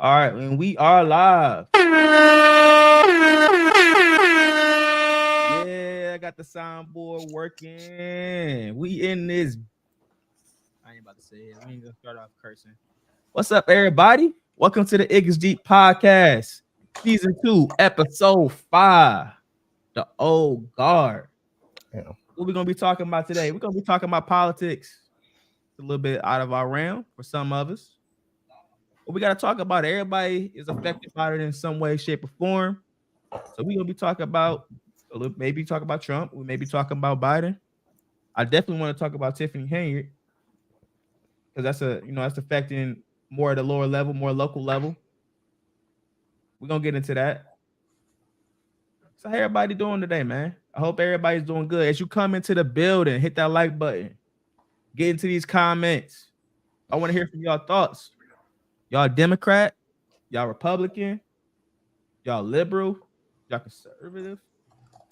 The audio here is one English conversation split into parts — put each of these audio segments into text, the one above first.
All right, and we are live. Yeah, I got the soundboard working. We in this. I ain't about to say it. We ain't gonna start off cursing. What's up, everybody? Welcome to the S2EP5, Season 2, Episode 5, The Old Guard. Yeah. What we gonna be talking about today? We're gonna be talking about politics. It's a little bit out of our realm for some of us. But we gotta talk about it. Everybody is affected by it in some way, shape, or form. So we're gonna be talking about maybe talk about Trump. We maybe talking about Biden. I definitely want to talk about Tiffany Haynes because that's affecting more at a lower level, more local level. We're gonna get into that. So how everybody doing today, man? I hope everybody's doing good. As you come into the building, hit that like button. Get into these comments. I want to hear from y'all thoughts. Y'all Democrat, y'all Republican, y'all liberal, y'all conservative.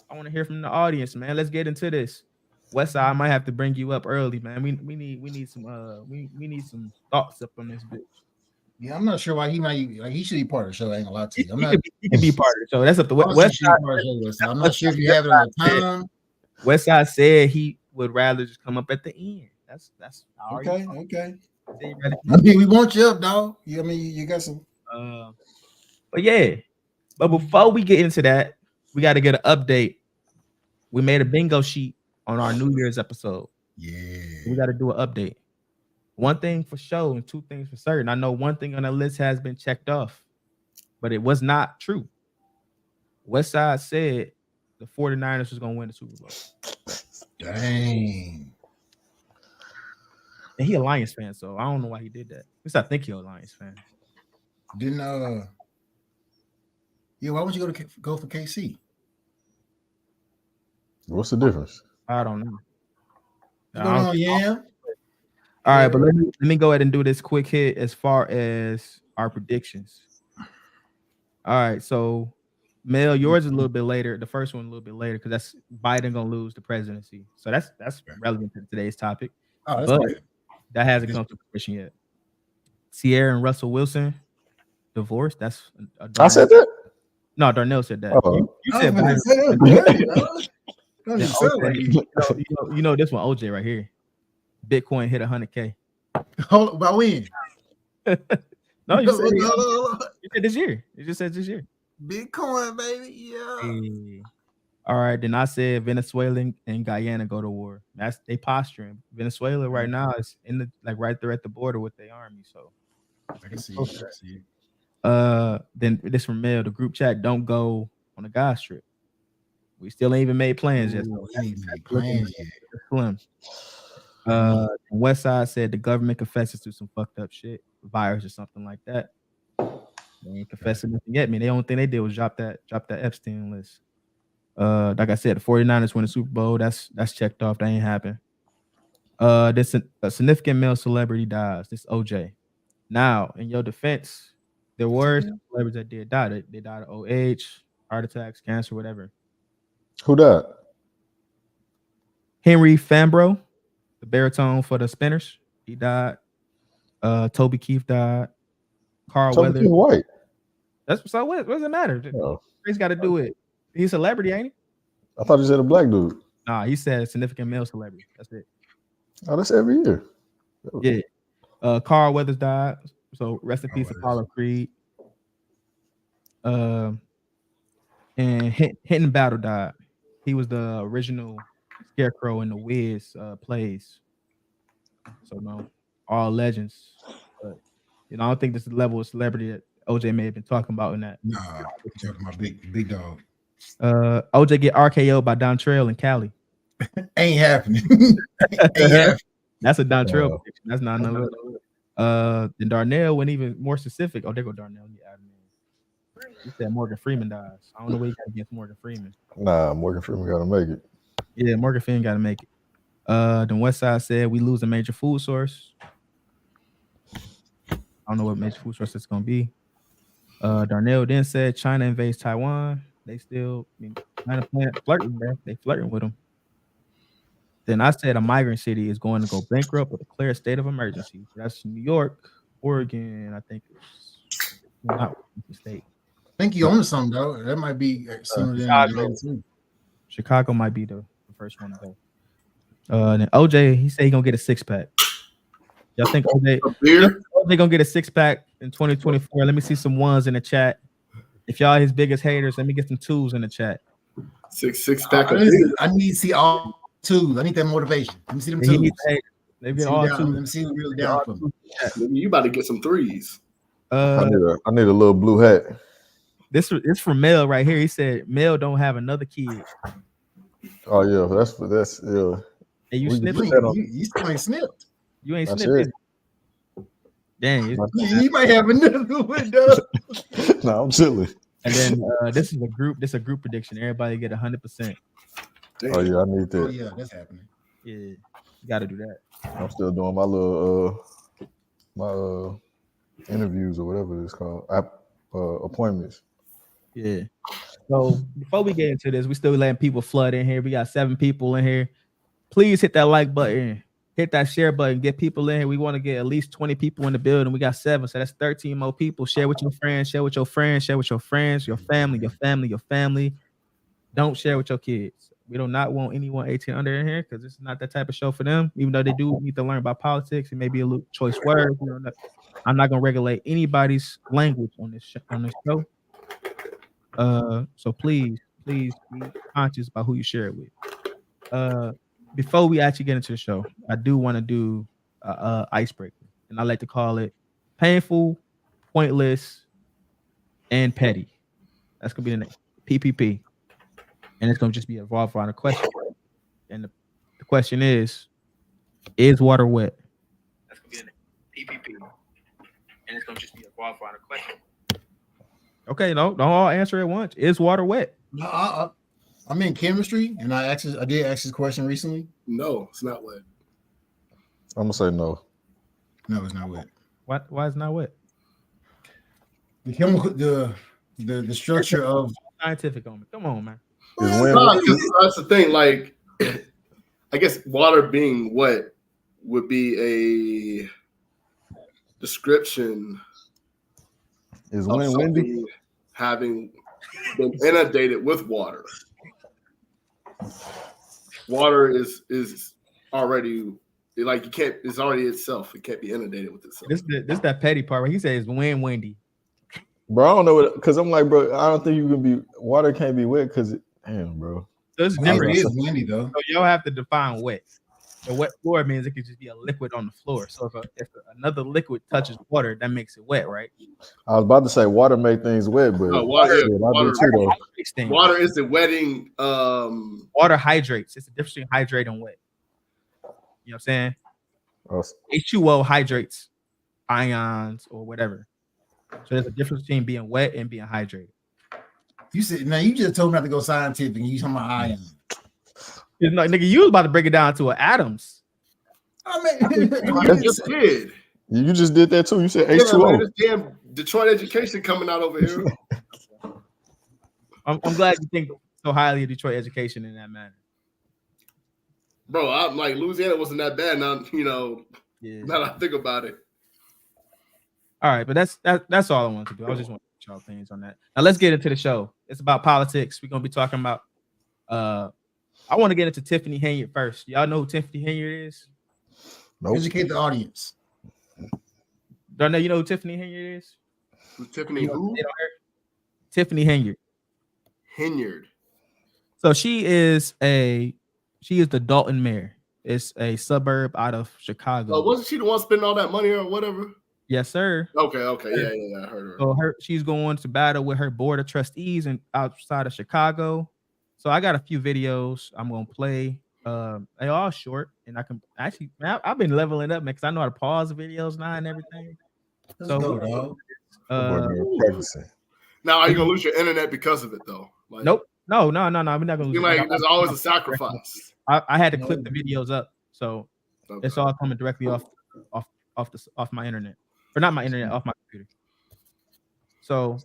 I want to hear from the audience, man. Let's get into this. Westside, I might have to bring you up early, man. We need some thoughts up on this bitch. Yeah, I'm not sure why he should be part of the show. I ain't gonna lie to you. He could be part of the show. That's up to Westside. I'm not sure if you have it on the time. Westside said he would rather just come up at the end. That's okay. I mean, we want you up, dog. You got some. But yeah. But before we get into that, we got to get an update. We made a bingo sheet on our New Year's episode. Yeah. We got to do an update. One thing for sure and two things for certain. I know one thing on the list has been checked off, but it was not true. Westside said the 49ers was going to win the Super Bowl. Dang. And he a Lions fan, so I don't know why he did that. At least I think he's a Lions fan. Why would you go for KC? What's the difference? I don't know. Yeah. All right, but let me go ahead and do this quick hit as far as our predictions. All right, so Mel, yours is a little bit later. The first one a little bit later because that's Biden gonna lose the presidency. So that's relevant to today's topic. Oh, that's but great. That hasn't come to fruition yet. Sierra and Russell Wilson divorced. That's I said that. No, Darnell said that. Oh. You said Biden. You know this one, OJ right here. Bitcoin hit 100K. Hold about when? No, you said this year. You just said this year. Bitcoin, baby. Yeah. Hey. All right, then I said Venezuela and Guyana go to war. That's they posturing. Venezuela right now is in the right there at the border with their army. So I can see it. Then this from Mel, the group chat don't go on a Gaza trip. We still ain't even made plans yet. Slim. Westside said the government confesses to some fucked up shit, virus or something like that. They ain't confessing nothing yet. I mean, the only thing they did was drop that Epstein list. Like I said, the 49ers win the Super Bowl. That's checked off. That ain't happened. This a significant male celebrity dies. This OJ. Now, in your defense, there were some celebrities that did die. They died of old age, heart attacks, cancer, whatever. Who died? Henry Fambro, the baritone for the Spinners, he died. Toby Keith died. Carl Toby Weathers. Keith White. That's so what does it matter? He's got to do it. He's a celebrity, ain't he? I thought you said a black dude. Nah, he said a significant male celebrity. That's it. Oh, that's every year. Yeah. Carl Weathers died. So rest in peace, Apollo Creed. And Hinton Battle died. He was the original Scarecrow in the Wiz plays. So no, all legends. But I don't think this is the level of celebrity that OJ may have been talking about in that. Nah, talking about big dog. OJ get RKO by Dontrell and Cali. Ain't happening. That's a Dontrell prediction. That's not another. Then Darnell went even more specific. Oh, there go Darnell. He said Morgan Freeman dies. I don't know what he got against Morgan Freeman. Nah, Morgan Freeman got to make it. Yeah, Morgan Freeman got to make it. Then Westside said we lose a major food source. I don't know what major food source it's gonna be. Darnell then said China invades Taiwan. They still China flirting, man. They flirting with them. Then I said a migrant city is going to go bankrupt or declare a state of emergency. That's New York, Oregon, I think it's Not State. I think you own something though. That might be sooner than Chicago might be the first one to go. Then OJ, he said he gonna get a 6-pack. Y'all think OJ gonna get a 6-pack in 2024? Let me see some ones in the chat. If y'all his biggest haters, let me get some 2s in the chat. Six pack. I need to see all 2s. I need that motivation. Let me see them 2s. Let me see who really down for me. You about to get some 3s. I need a little blue hat. This is from Mel right here. He said Mel don't have another kid. Oh yeah, that's yeah. And you snipped. You still ain't snipped. You ain't snipped. Dang, you might have another window. No, I'm chilling. And then this is a group. This is a group prediction. Everybody get 100%. Oh yeah, I need that. Oh yeah, that's happening. Yeah, you got to do that. I'm still doing my little interviews or whatever it's called, appointments. Yeah. So before we get into this, we still letting people flood in here. We got 7 people in here. Please hit that like button, hit that share button, get people in here. We want to get at least 20 people in the building. We got 7, so that's 13 more people. Share with your friends, share with your friends, share with your friends, your family, your family, your family. Don't share with your kids. We do not want anyone 18 under in here because this is not that type of show for them. Even though they do need to learn about politics, it may be a little choice word. I'm not gonna regulate anybody's language on this show. So please be conscious about who you share it with. Before we actually get into the show, I do want to do icebreaker, and I like to call it painful, pointless, and petty. That's gonna be the name, PPP, and it's gonna just be evolved around a question. And the question is water wet? That's gonna be the name, PPP, and it's gonna just be evolved around a question. Okay, no, don't all answer at once. Is water wet? No, I'm in chemistry, and I did ask this question recently. No, it's not wet. I'm gonna say no. No, it's not wet. Why is it not wet? The chemical, the structure of scientific on me. Come on, man. That's the thing. Like, I guess water being wet would be a description. Is wind windy? Having been inundated with water. Water is already like you can't. It's already itself. It can't be inundated with itself. This that petty part where he says wind windy. Bro, I don't know what because I'm like, bro, I don't think you can be water can't be wet because damn, bro. So it's different. It is windy though. So y'all have to define wet. The wet floor means it could just be a liquid on the floor. So if another liquid touches water, that makes it wet, right? I was about to say water make things wet, but water is the wetting. Water hydrates. It's the difference between hydrate and wet. You know what I'm saying? H2O hydrates ions or whatever. So there's a difference between being wet and being hydrated. You said now you just told me not to go scientific and you talking about ions. You know, nigga, you was about to break it down to atoms. I mean, you just did. You just did that too. You said H2O. This damn Detroit education coming out over here. I'm glad you think so highly of Detroit education in that manner. Bro, I'm like Louisiana wasn't that bad. Now now that I think about it. All right, but that's all I want to do. I just want to get y'all opinions on that. Now let's get into the show. It's about politics. We're gonna be talking about I want to get into Tiffany Henyard first. Y'all know who Tiffany Henyard is? Nope. Educate the audience. Darnell, you know who Tiffany Henyard is? Who's Tiffany who? Tiffany Henyard. Henyard. So she is the Dalton mayor. It's a suburb out of Chicago. Oh, wasn't she the one spending all that money or whatever? Yes, sir. Okay, yeah, I heard her. So she's going to battle with her board of trustees and outside of Chicago. So I got a few videos I'm gonna play. They all short, and I can actually. I've been leveling up, man, because I know how to pause the videos now and everything. So, now are you gonna lose your internet because of it though? Like, nope. No. We're not gonna lose. Like, there's always a sacrifice. I had to clip the videos up, so it's all coming directly off my internet, or not my internet, off my computer. So,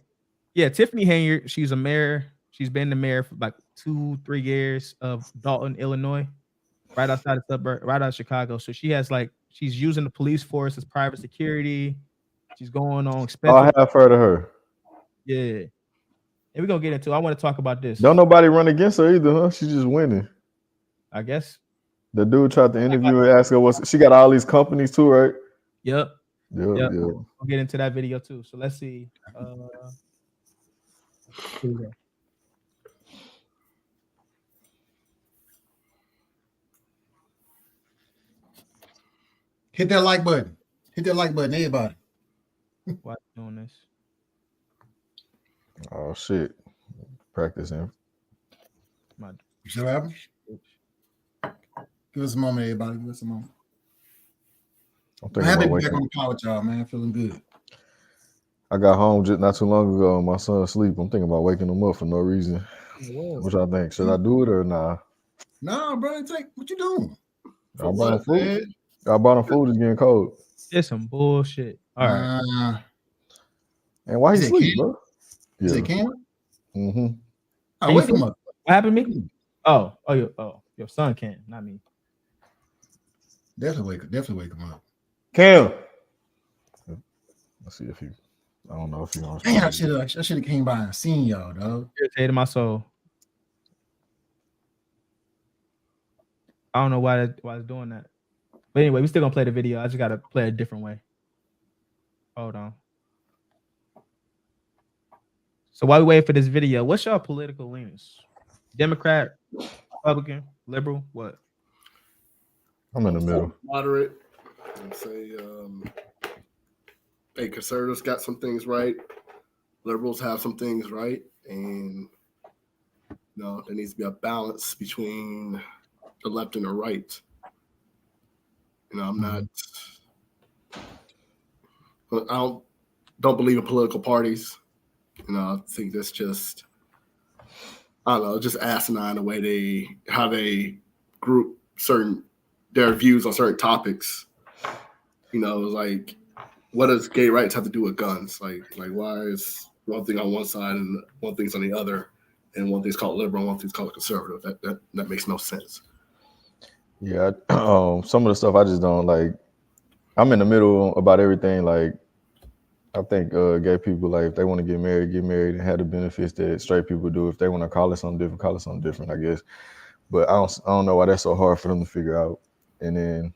yeah, Tiffany Henyard, she's a mayor. She's been the mayor for like 2-3 years of Dalton, Illinois, right outside the suburb, right out of Chicago. So she's using the police force as private security. She's going on. I have heard of her. Yeah. And we're gonna get into. I want to talk about this. Don't nobody run against her either, huh? She's just winning. I guess. The dude tried to interview her, ask her what she got all these companies too, right? Yep. Yep. We'll get into that video too. So let's see. Here we go. Hit that like button. Hit that like button, everybody. Why doing this? Oh shit. Practicing. You see what happened? Give us a moment, everybody. Give us a moment. I'm happy to be back on the pod with y'all, man. Feeling good. I got home just not too long ago. My son's asleep. I'm thinking about waking him up for no reason. Whoa. What y'all think? Should I do it or nah? Nah, bro. What you doing? I bought him food. I bought him food. It's getting cold. It's some bullshit. All right. And why he sleep, bro? Is it Cam? Mm-hmm. I wake him up. What happened to me? Oh, your son can, not me. Definitely wake him up. Cam. Let's see if he. I don't know if he wants. Damn, I should have came by and seen y'all, dog. Irritated my soul. I don't know why it's doing that. But anyway, we still gonna play the video. I just gotta play a different way. Hold on. So while we wait for this video, what's your political leanings? Democrat, Republican, liberal, what? I'm in the middle. Moderate. I'd say hey, conservatives got some things right. Liberals have some things right. And there needs to be a balance between the left and the right. I'm not. I don't believe in political parties. I think that's just, I don't know, just asinine the way how they group their views on certain topics. Like, what does gay rights have to do with guns? Like why is one thing on one side and one thing's on the other, and one thing's called liberal and one thing's called conservative? That makes no sense. Yeah, some of the stuff I just don't like. I'm in the middle about everything. Like, I think gay people, like, if they want to get married and have the benefits that straight people do. If they want to call it something different, I guess. But I don't know why that's so hard for them to figure out. And then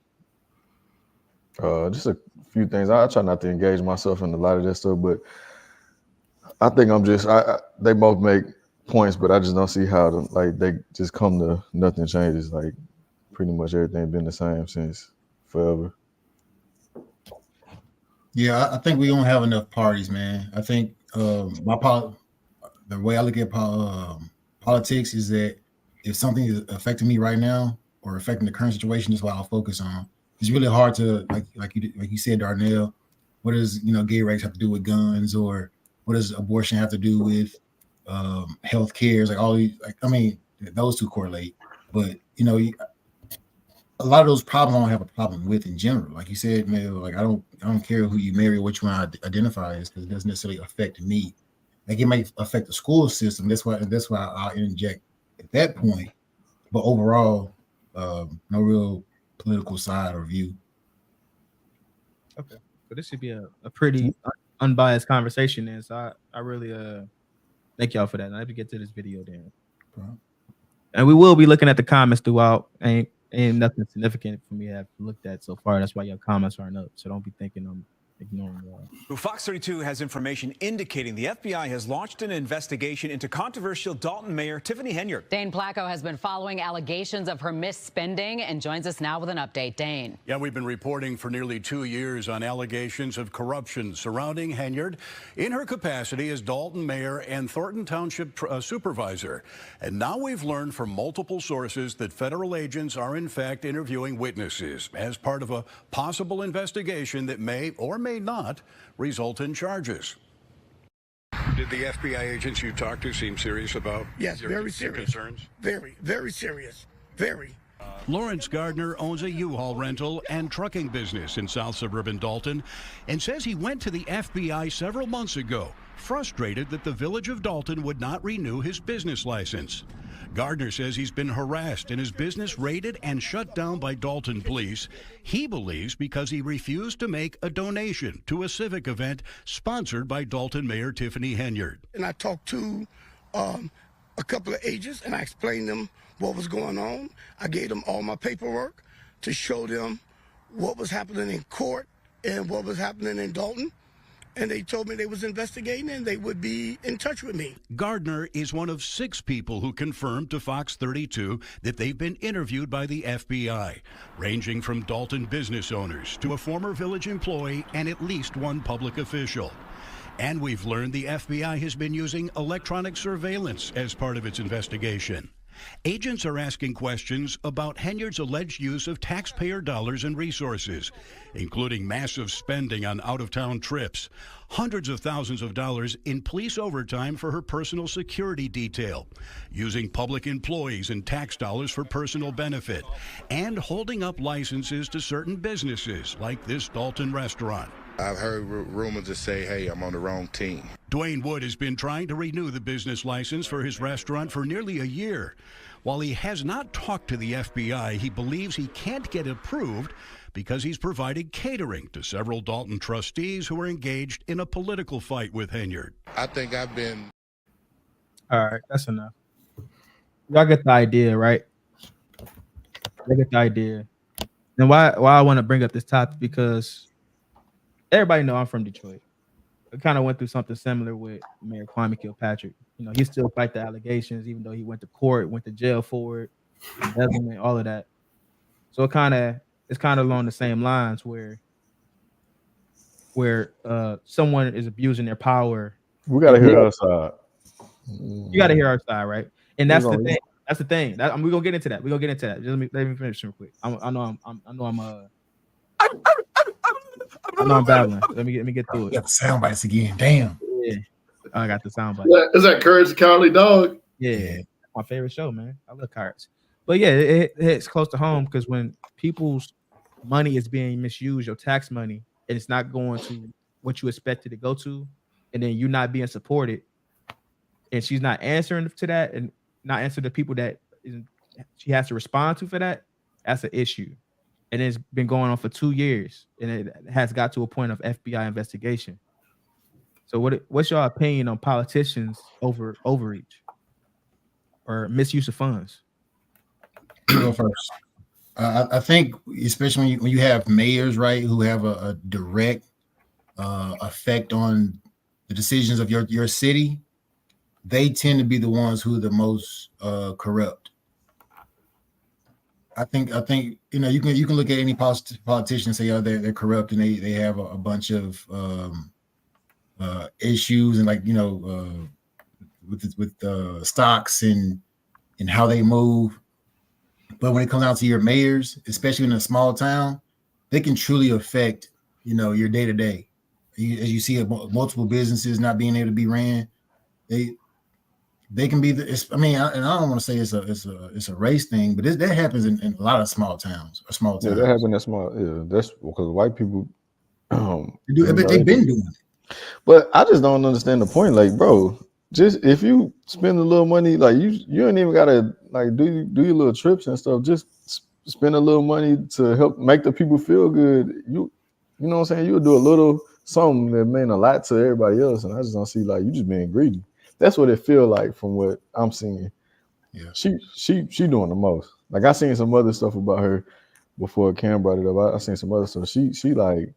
just a few things. I try not to engage myself in a lot of that stuff, but I think I'm just, they both make points, but I just don't see how they just come to nothing changes. Like, pretty much everything been the same since forever. Yeah, I think we don't have enough parties, man. I think the way I look at politics is that if something is affecting me right now or affecting the current situation, is what I'll focus on. It's really hard to like you said, Darnell. What does gay rights have to do with guns, or what does abortion have to do with health care? Like all these, those two correlate. But a lot of those problems I don't have a problem with in general. Like you said, man, like I don't care who you marry or which one I identify as, because it doesn't necessarily affect me. Like it may affect the school system. That's why I'll interject at that point. But overall, no real political side or view. Okay. So this should be a pretty unbiased conversation, and so I really thank y'all for that. And I have to get to this video then. And we will be looking at the comments throughout. Ain't nothing significant for me to have looked at so far. That's why your comments aren't up. So don't be thinking I'm ignoring you. Fox 32 has information indicating the FBI has launched an investigation into controversial Dalton Mayor Tiffany Henyard. Dane Placco has been following allegations of her misspending and joins us now with an update. Dane. Yeah, we've been reporting for nearly 2 years on allegations of corruption surrounding Henyard in her capacity as Dalton Mayor and Thornton Township Supervisor. And now we've learned from multiple sources that federal agents are in fact interviewing witnesses as part of a possible investigation that may or may not result in charges. Did the FBI agents you talked to seem serious about very serious concerns? Very serious. Very. Lawrence Gardner owns a U-Haul rental and trucking business in South Suburban Dalton and says he went to the FBI several months ago frustrated that the village of Dalton would not renew his business license. Gardner says he's been harassed and his business raided and shut down by Dalton police. He believes because he refused to make a donation to a civic event sponsored by Dalton Mayor Tiffany Henyard. And I talked to a couple of agents, and I explained them what was going on. I gave them all my paperwork to show them what was happening in court and what was happening in Dalton. And they told me they was investigating and they would be in touch with me. Gardner is one of 6 people who confirmed to Fox 32 that they've been interviewed by the FBI, ranging from Dalton business owners to a former village employee and at least one public official. And we've learned the FBI has been using electronic surveillance as part of its investigation. Agents are asking questions about Henyard's alleged use of taxpayer dollars and resources, including massive spending on out-of-town trips, hundreds of thousands of dollars in police overtime for her personal security detail, using public employees and tax dollars for personal benefit, and holding up licenses to certain businesses like this Dalton restaurant. I've heard rumors that say, hey, I'm on the wrong team. Dwayne Wood has been trying to renew the business license for his restaurant for nearly a year. While he has not talked to the FBI, he believes he can't get approved because he's provided catering to several Dalton trustees who are engaged in a political fight with Henyard. I think I've been... All right, that's enough. Y'all get the idea, right? Y'all get the idea. And why I want to bring up this topic, because everybody know I'm from Detroit. I kind of went through something similar with Mayor Kwame Kilpatrick. You know, he still fight the allegations, even though he went to court, went to jail for it, embezzlement, all of that. So it's kind of along the same lines where someone is abusing their power. We gotta hear our side. You gotta hear our side, right? And that's the thing. That's the thing. We're gonna get into that. Just let me finish real quick. I know I'm babbling. Let me get through it. You got the sound bites again. Damn. Yeah. I got the sound bite. Is that Courage the Cowardly Dog? Yeah. My favorite show, man. I love cards. But yeah, it hits close to home because when people's money is being misused, your tax money, and it's not going to what you expect it to go to, and then you're not being supported, and she's not answering to that and not answering the people that she has to respond to for that, that's an issue. And it's been going on for 2 years, and it has got to a point of FBI investigation. So what's your opinion on politicians overreach or misuse of funds? Go first. I think, especially when you have mayors, right, who have a direct effect on the decisions of your city, they tend to be the ones who are the most corrupt. I think you know, you can look at any politician and say, oh, they're corrupt and they have a bunch of issues and, like, you know, with stocks and how they move. But when it comes down to your mayors, especially in a small town, they can truly affect, you know, your day to day. As you see multiple businesses not being able to be ran, they can be and I don't want to say it's a race thing, but that happens in a lot of small towns. Yeah, that happens in small. Yeah, that's because white people. But they've been doing it. But I just don't understand the point. Like, bro, just if you spend a little money, like you ain't even gotta like do your little trips and stuff. Just spend a little money to help make the people feel good. You know what I'm saying? You'll do a little something that mean a lot to everybody else, and I just don't see, like, you just being greedy. That's what it feel like from what I'm seeing. Yeah, she doing the most. Like, I seen some other stuff about her before Cam brought it up. I seen some other stuff. She like,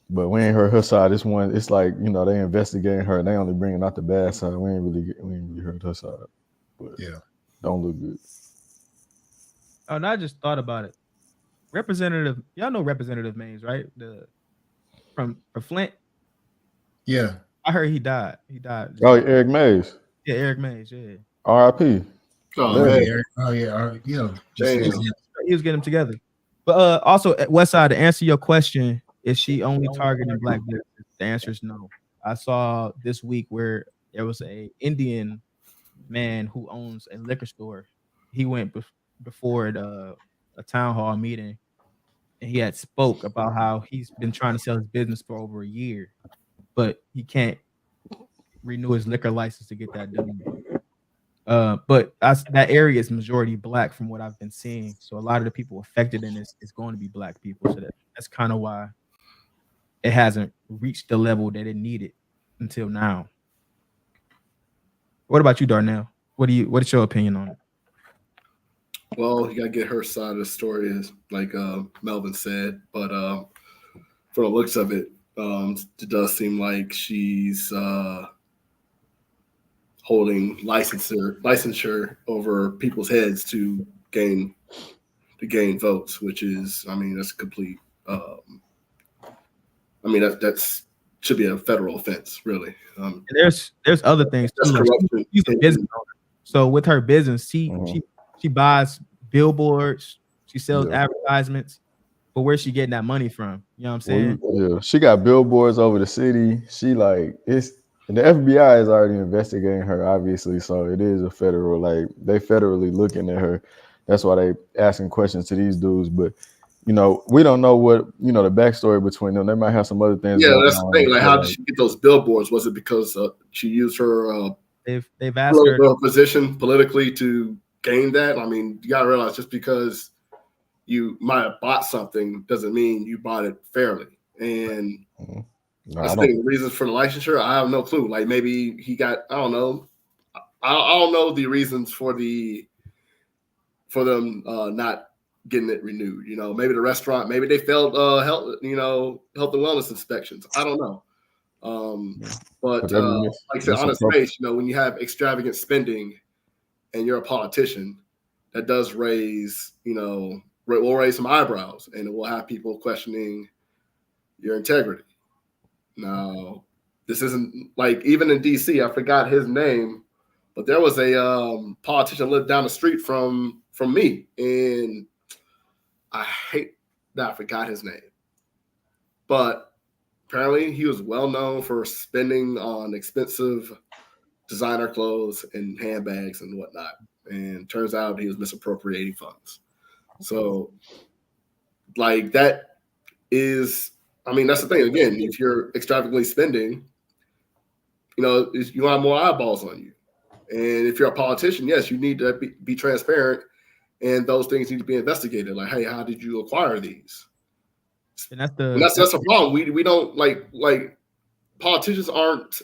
but we ain't heard her side. This one, it's like, you know, they investigating her. They only bringing out the bad side. We ain't really heard her side. But yeah, don't look good. Oh, and I just thought about it. Representative, y'all know Representative Mays, right? From Flint. Yeah, I heard he died. Oh, Eric Mays. Yeah, Eric Mays. Yeah. R.I.P. Oh, yeah, man. Eric. Oh yeah, you know, He was getting them together. But also at Westside, to answer your question, is she only targeting black businesses? The answer is no. I saw this week where there was a Indian man who owns a liquor store. He went before a town hall meeting, and he had spoke about how he's been trying to sell his business for over a year, but he can't renew his liquor license to get that done. But that area is majority black from what I've been seeing. So a lot of the people affected in this is going to be black people. So that's kind of why it hasn't reached the level that it needed until now. What about you, Darnell? What is your opinion on it? Well, you gotta get her side of the story, as like Melvin said. But for the looks of it, it does seem like she's holding licensure over people's heads to gain votes, which is, I mean, that's complete. I mean, that's should be a federal offense, really. There's other things too. Like she's a business owner. So with her business, she buys billboards, she sells advertisements. But where's she getting that money from? You know what I'm saying? Yeah, she got billboards over the city. She like and the FBI is already investigating her, obviously. So it is a federal, like they federally looking at her. That's why they asking questions to these dudes. But you know, we don't know what, you know, the backstory between them. They might have some other things. Yeah, that's the thing. Like, how did she get those billboards? Was it because she used her they've asked her position politically to gain that? I mean, you gotta realize just because you might have bought something doesn't mean you bought it fairly. And that's the thing. The reasons for the licensure, I have no clue. Like maybe he got, I don't know. I don't know the reasons for them not getting it renewed. You know, maybe the restaurant, maybe they failed health and wellness inspections. I don't know. But like I said, on its face, you know, when you have extravagant spending and you're a politician, that does raise, you know, will raise some eyebrows, and it will have people questioning your integrity. Now, this isn't like, even in DC, I forgot his name, but there was a politician lived down the street from me, and I hate that I forgot his name. But apparently he was well known for spending on expensive designer clothes and handbags and whatnot. And turns out he was misappropriating funds. So, like, that is, I mean, that's the thing. Again, if you're extravagantly spending, you know, you want more eyeballs on you. And if you're a politician, yes, you need to be transparent, and those things need to be investigated. Like, hey, how did you acquire these? And that's a problem. We don't like politicians aren't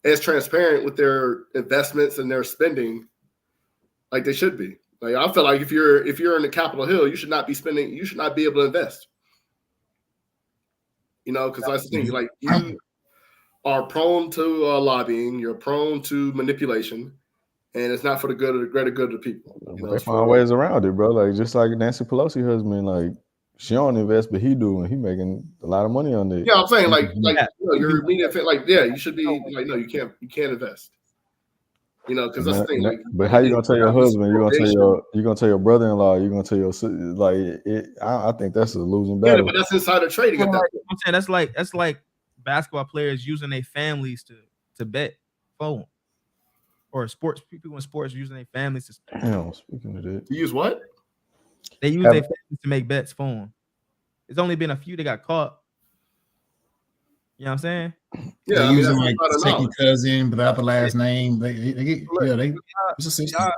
as transparent with their investments and their spending like they should be. Like, I feel like if you're in the Capitol Hill, you should not be spending. You should not be able to invest. You know, because that's the thing. Like, you are prone to lobbying. You're prone to manipulation, and it's not for the good of the greater good of the people. You know, they find ways around it, bro. Like, just like Nancy Pelosi husband, like, she don't invest, but he do, and he making a lot of money on it. Yeah, I'm saying like you know, your immediate fit, like, yeah, you should be like, no, you can't invest. You know, because that's the thing. Like, but how you gonna tell your husband? You're gonna tell your brother-in-law. You're gonna tell your like it. I think that's a losing battle. Yeah, but that's insider trading. I'm saying that's like basketball players using their families to bet for them, or sports people in sports using their families to. Speaking of that, you use what? They use their families to make bets for them. There's only been a few that got caught. You know what I'm saying? Yeah, they're using like second cousin, but without the last name. It's a system.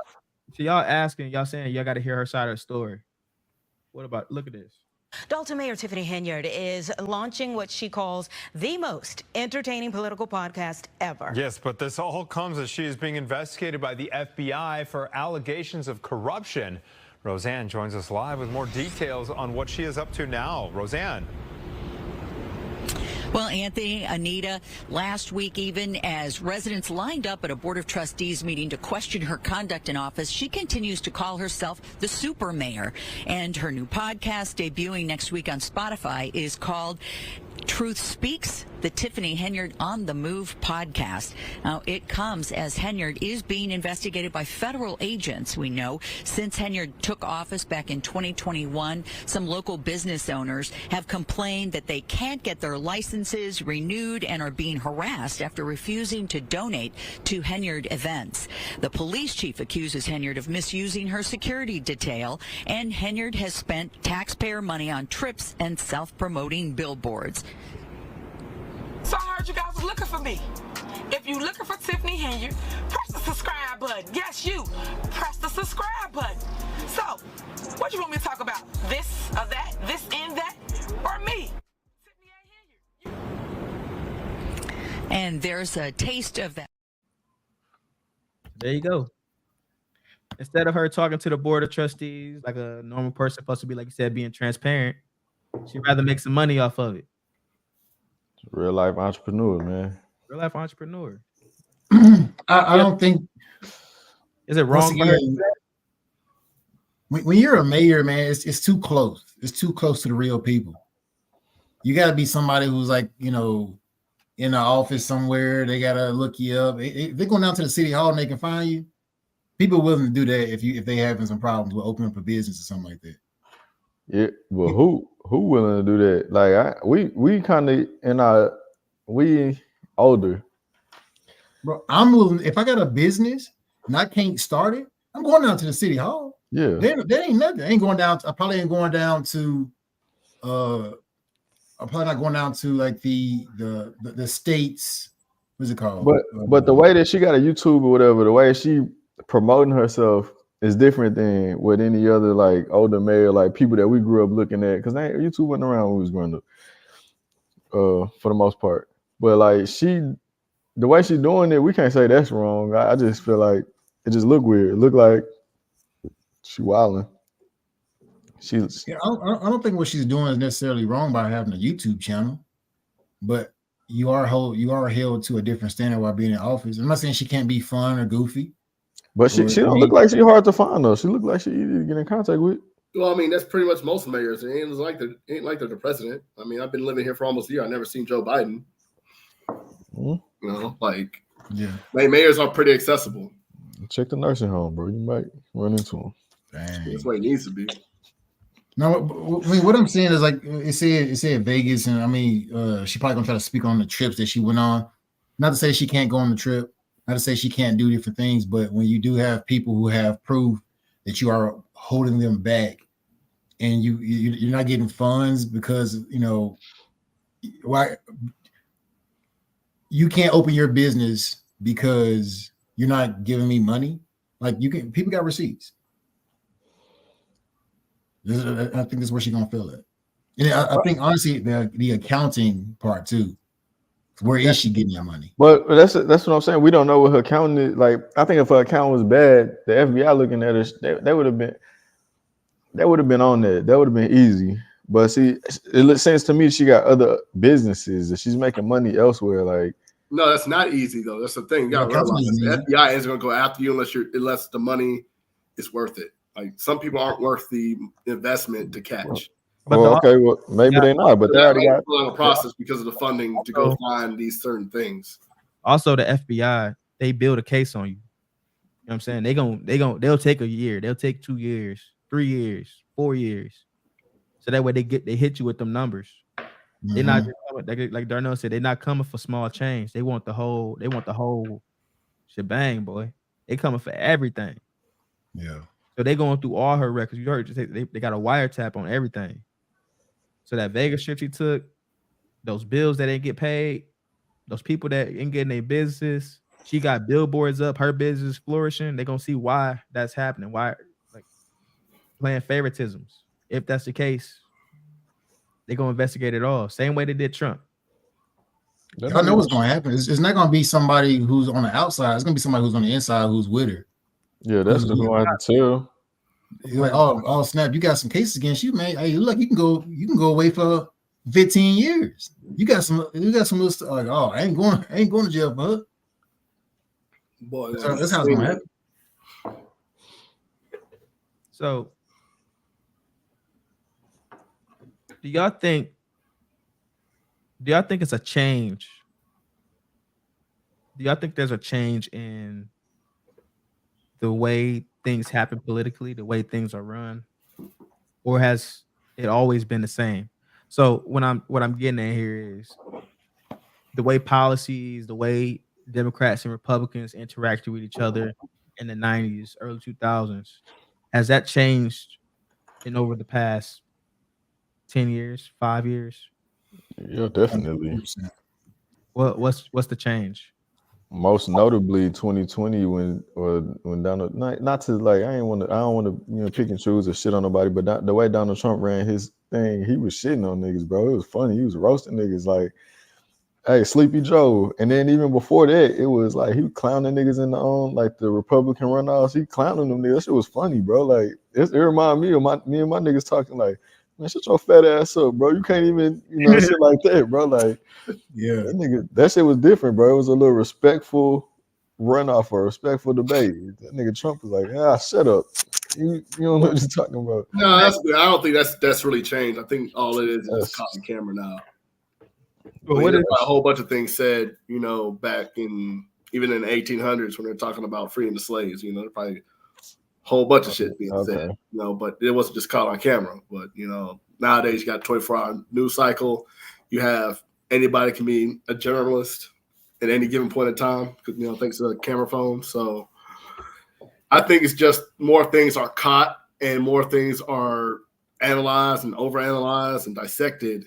So y'all saying y'all got to hear her side of the story. What about? Look at this. Dalton Mayor Tiffany Henyard is launching what she calls the most entertaining political podcast ever. Yes, but this all comes as she is being investigated by the FBI for allegations of corruption. Roseanne joins us live with more details on what she is up to now. Roseanne. Well, Anthony, Anita, last week, even as residents lined up at a Board of Trustees meeting to question her conduct in office, she continues to call herself the super mayor. And her new podcast, debuting next week on Spotify, is called Truth Speaks, the Tiffany Henyard on the Move podcast. Now, it comes as Henyard is being investigated by federal agents, we know. Since Henyard took office back in 2021, some local business owners have complained that they can't get their licenses renewed and are being harassed after refusing to donate to Henyard events. The police chief accuses Henyard of misusing her security detail, and Henyard has spent taxpayer money on trips and self-promoting billboards. you guys was looking for me. If you looking for Tiffany Henyard, press the subscribe button. Yes, you. Press the subscribe button. So, what you want me to talk about? This or that? This and that? Or me? And there's a taste of that. There you go. Instead of her talking to the board of trustees like a normal person supposed to be, like you said, being transparent, she'd rather make some money off of it. Real life entrepreneur, man. Real life entrepreneur. I don't think. Is it wrong? Again, when you're a mayor, man, it's too close. It's too close to the real people. You got to be somebody who's like, you know, in the office somewhere. They got to look you up. If they're going down to the city hall and they can find you, people are willing to do that if they having some problems with opening up a business or something like that. Yeah, well, who willing to do that? Like we kind of we older. Bro, I'm willing. If I got a business and I can't start it, I'm going down to the city hall. Yeah, that ain't nothing. I ain't going down. I probably ain't going down to. I'm probably not going down to like the states. What's it called? But the way that she got a YouTube or whatever, the way she promoting herself is different than what any other like older mayor, like people that we grew up looking at. Because YouTube wasn't around when we was growing up, for the most part. But like the way she's doing it, we can't say that's wrong. I just feel like it just look weird. It look like she wilding. I don't think what she's doing is necessarily wrong by having a YouTube channel, but you are held to a different standard while being in office. I'm not saying she can't be fun or goofy, but she don't look like she's hard to find though. She look like she easy to get in contact with. Well, I mean, that's pretty much most mayors. It ain't like they're the president. I mean, I've been living here for almost a year. I've never seen Joe Biden. You know, like mayors are pretty accessible. Check the nursing home, bro. You might run into them. That's what it needs to be. No, I mean, what I'm saying is like it said Vegas, and I mean, she probably gonna try to speak on the trips that she went on. Not to say she can't go on the trip, not to say she can't do different things, but when you do have people who have proof that you are holding them back, and you're not getting funds because you know why you can't open your business because you're not giving me money. Like people got receipts. I think that's where she's gonna feel it. And I think honestly the accounting part too. Where is she getting that money? But that's what I'm saying. We don't know what her accounting is. Like I think if her account was bad, the FBI looking at her, they would have been on that. That would have been easy. But see, it seems to me she got other businesses that she's making money elsewhere. Like no, that's not easy though. That's the thing. You gotta realize the FBI isn't gonna go after you unless the money is worth it. Like some people aren't worth the investment to catch. Well, maybe they're not, but they already got a process because of the funding to go find these certain things. Also, the FBI, they build a case on you. You know what I'm saying? They'll take a year, they'll take 2 years, 3 years, 4 years. So that way they hit you with them numbers. Mm-hmm. They're not just like Darnell said, they're not coming for small change. They want the whole shebang, boy. They coming for everything. Yeah. So they going through all her records. You heard they got a wiretap on everything. So that Vegas trip she took, those bills that didn't get paid, those people that ain't getting their businesses, she got billboards up, her business flourishing. They're gonna see why that's happening. Why, like playing favoritisms. If that's the case, they're gonna investigate it all. Same way they did Trump. I know what's gonna happen. It's not gonna be somebody who's on the outside. It's gonna be somebody who's on the inside who's with her. Yeah, that's what I have to tell. You're like, oh, snap! You got some cases against you, man. Hey, look, you can go away for 15 years. You got some little stuff. Like, oh, I ain't going to jail for her. Boy, that's how it's gonna happen. So, do y'all think it's a change? Do y'all think there's a change in the way things happen politically, the way things are run, or has it always been the same? So what I'm getting at here is the way policies, the way Democrats and Republicans interacted with each other in the 90s, early 2000s, has that changed in over the past 10 years, 5 years? Yeah, definitely. What's the change? Most notably 2020 when Donald not to like I don't want to pick and choose or shit on nobody, but the way Donald Trump ran his thing, he was shitting on niggas, bro. It was funny. He was roasting niggas like, hey, Sleepy Joe. And then even before that, it was like he was clowning niggas in the like the Republican runoffs. He clowning them niggas. That shit was funny, bro. Like it reminded me of me and my niggas talking like, man, shut your fat ass up, bro. You can't even, shit like that, bro. Like, yeah, that shit was different, bro. It was a little respectful runoff or respectful debate. That nigga Trump was like, shut up. You don't know what you're talking about. No, that's good. I don't think that's really changed. I think all it is just caught on camera now. But what is a whole bunch of things said, back in even in the 1800s when they're talking about freeing the slaves, probably a whole bunch of shit being said, but it wasn't just caught on camera. But nowadays you got a 24-hour news cycle. You have anybody can be a journalist at any given point in time, thanks to the camera phone. So I think it's just more things are caught and more things are analyzed and overanalyzed and dissected.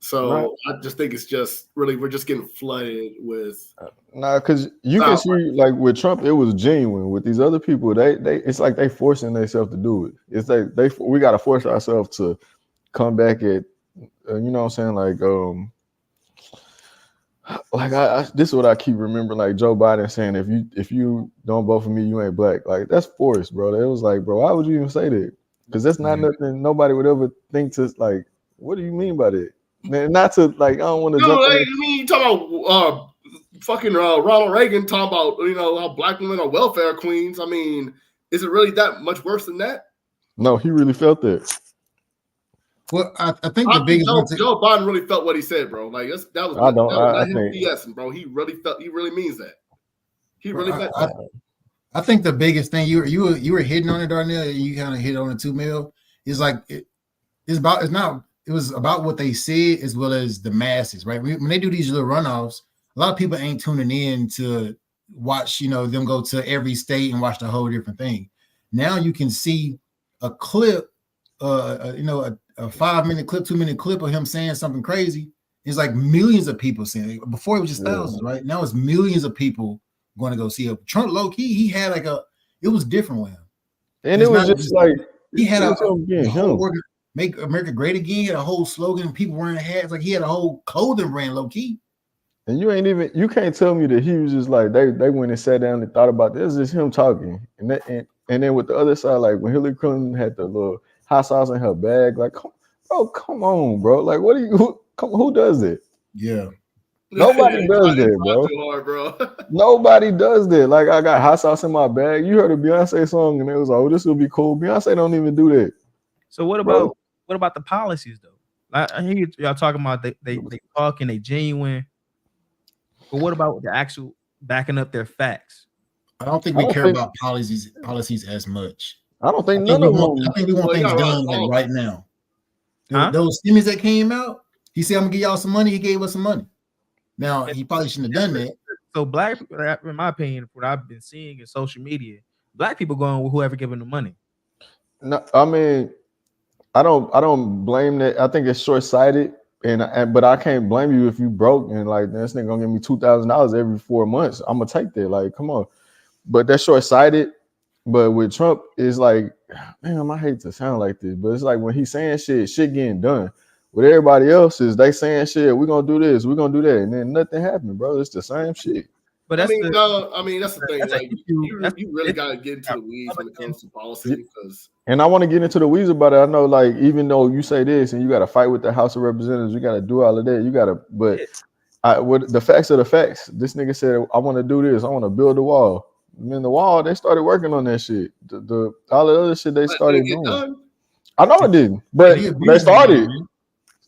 So right. I just think it's just really we're just getting flooded with. Because you can see like with Trump, it was genuine. With these other people, they it's like they forcing themselves to do it. It's like we got to force ourselves to come back at, you know what I'm saying, this is what I keep remembering, like Joe Biden saying, if you don't vote for me, you ain't black. Like that's forced, bro. It was like, bro, why would you even say that? Because that's not nothing nobody would ever think to like. What do you mean by that? Man, not to like. I don't want to. No, you mean you talking about fucking Ronald Reagan talking about how black women are welfare queens? I mean, is it really that much worse than that? No, he really felt that. Well, I think the biggest Joe Biden really felt what he said, bro. Like that was not him BSing, bro. He really means that. He really felt that. I think the biggest thing you were hitting on it, Darnell. You kind of hit on it too, Mel. It's like it was about what they said as well as the masses, right? When they do these little runoffs, a lot of people ain't tuning in to watch, them go to every state and watch the whole different thing. Now you can see a clip, a 5-minute clip, 2-minute clip of him saying something crazy. It's like millions of people saying it. Before it was just thousands, right? Now it's millions of people going to go see it. Trump, low key, he had it was different with him. And it was just like, he had a whole Make America Great Again. He had a whole slogan, people wearing hats. Like he had a whole clothing brand, low key. And you can't tell me that he was just like they went and sat down and thought about this. It's just him talking. And then with the other side, like when Hillary Clinton had the little hot sauce in her bag, like, come on, bro. Like, who does it? Yeah. Nobody does that, bro. Too hard, bro. Nobody does that. Like, I got hot sauce in my bag. You heard a Beyonce song and it was like, oh, this will be cool. Beyonce don't even do that. So what about the policies though? I hear y'all talking about they talk and they genuine, but what about the actual backing up their facts? I don't think we care about policies as much. I don't think none of them. I think we want things done like right now. Those stimulus that came out, he said, I'm gonna give y'all some money. He gave us some money. Now he probably shouldn't have done that. So black people, in my opinion, what I've been seeing in social media, black people going with whoever giving them money. No, I mean, I don't blame that. I think it's short-sighted, but I can't blame you if you broke and like this nigga gonna give me $2,000 every 4 months. I'm gonna take that. Like, come on. But that's short-sighted. But with Trump, it's like, man, I hate to sound like this, but it's like when he's saying shit getting done. With everybody else is they saying shit, we're gonna do this, we're gonna do that, and then nothing happened, bro. It's the same shit. But that's the thing. Like you really gotta get into the weeds when it comes to policy because. And I want to get into the weeds about it. I know, like, even though you say this and you got to fight with the House of Representatives, you got to do all of that. You got to, but with the facts are the facts. This nigga said, I want to do this. I want to build a wall. I mean, the wall, they started working on that shit. All the other shit they started doing. I know it didn't, but they started.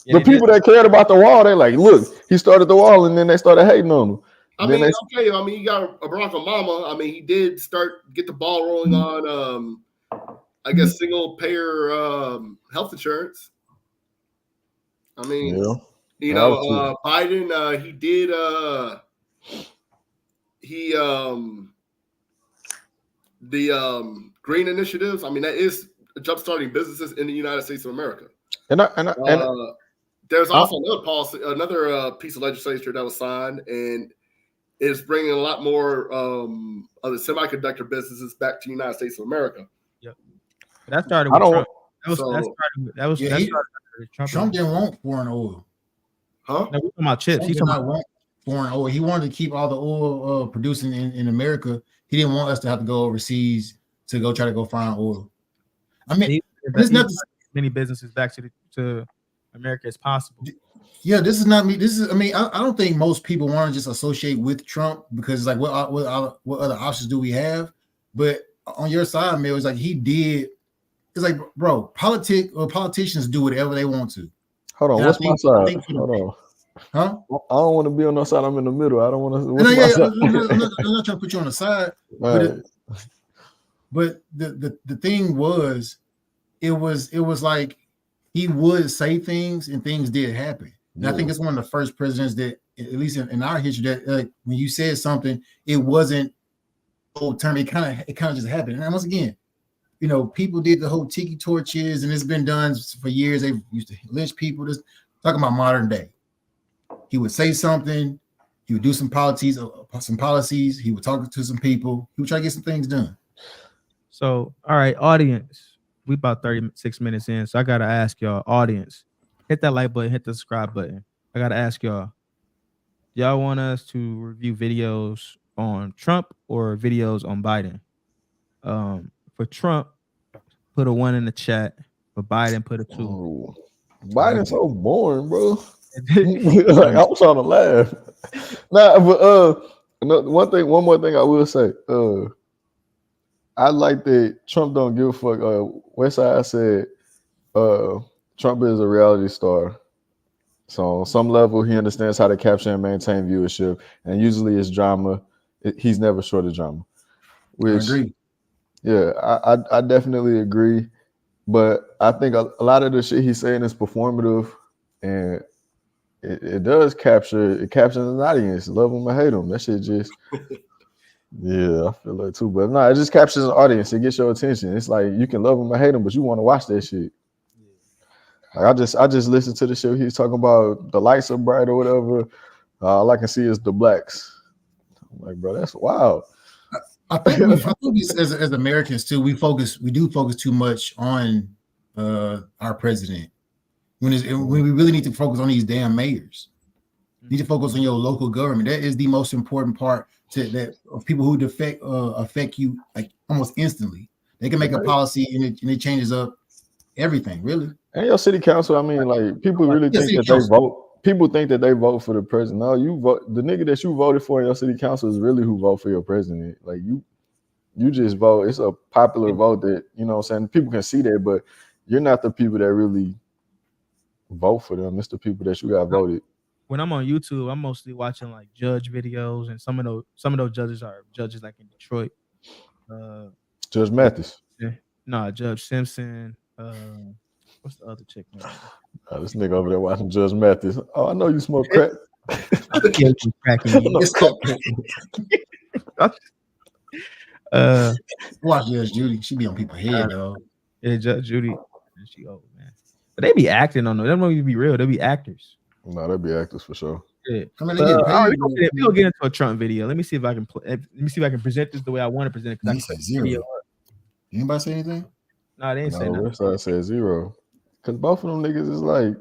The people that cared about the wall, they like, look, he started the wall, and then they started hating on him. I mean, you got Barack Obama. I mean, he did get the ball rolling on, I guess, single payer health insurance. I mean, Biden, he did, the green initiatives. I mean, that is jumpstarting businesses in the United States of America. And there's also another policy, another piece of legislature that was signed, and it's bringing a lot more of the semiconductor businesses back to the United States of America. Yep. That started with Trump. Trump didn't want foreign oil. Huh? No, we're talking about chips. He did not want foreign oil. He wanted to keep all the oil producing in America. He didn't want us to have to go overseas to go try to go find oil. I mean, there's not many businesses back to America as possible. Yeah, this is not me. This is, I mean, I don't think most people want to just associate with Trump because, like, what other options do we have? But on your side, man, it was like he did. It's like, bro, politicians do whatever they want to. Hold on, what's my side? Hold on. Huh? I don't want to be on no side. I'm in the middle. I don't want to. I'm not trying to put you on the side. But the thing was, it was like he would say things and things did happen. And I think it's one of the first presidents that, at least in our history, that when you said something, it wasn't old term. It kind of just happened. And once again, you know, people did the whole tiki torches, and it's been done for years. They used to lynch people. Just talking about modern day. He would say something. He would do some policies. He would talk to some people. He would try to get some things done. So, all right, audience, we about 36 minutes in. So I gotta ask y'all, audience, hit that like button, hit the subscribe button. I gotta ask y'all want us to review videos on Trump or videos on Biden? For Trump, put a 1 in the chat. For Biden, put a 2. Oh, Biden's so boring, bro. Like, I'm trying to laugh. Nah, but one more thing I will say. I like that Trump don't give a fuck. Westside said Trump is a reality star. So on some level, he understands how to capture and maintain viewership. And usually it's drama. He's never short of drama. Which, I agree. Yeah, I definitely agree. But I think a lot of the shit he's saying is performative. And it does captures an audience. Love him or hate him. That shit just... Yeah, I feel like too, but no, it just captures an audience. It gets your attention. It's like you can love them or hate them, but you want to watch that shit. Like I just listened to the shit he's talking about. The lights are bright or whatever. All I can see is the blacks. I'm like, bro, that's wild. I think as Americans too, we do focus too much on our president when we really need to focus on these damn mayors. You need to focus on your local government. That is the most important part. Of people who affect you like almost instantly. They can make a policy and it changes up everything, really. And your city council, I mean, like people really think that they vote. People think that they vote for the president. No, you vote. The nigga that you voted for in your city council is really who vote for your president. Like you just vote. It's a popular vote that, you know what I'm saying, people can see that, but you're not the people that really vote for them. It's the people that you got voted. When I'm on YouTube, I'm mostly watching like judge videos, and some of those judges are judges like in Detroit. Judge Mathis. Yeah. No, Judge Simpson. What's the other chick? This nigga over there watching Judge Mathis. Oh, I know you smoke crack. Watch Judge Judy. She be on people's head, though. Yeah, Judge Judy. She old, man. But they be acting on them. They don't even be real. They be actors. No, they'd be actors for sure. Yeah. I mean, we'll get into a Trump video. Let me see if I can present this the way I want to present it. You said 0. Anybody say anything? No, they ain't say nothing. Westside said 0. Because both of them niggas is like,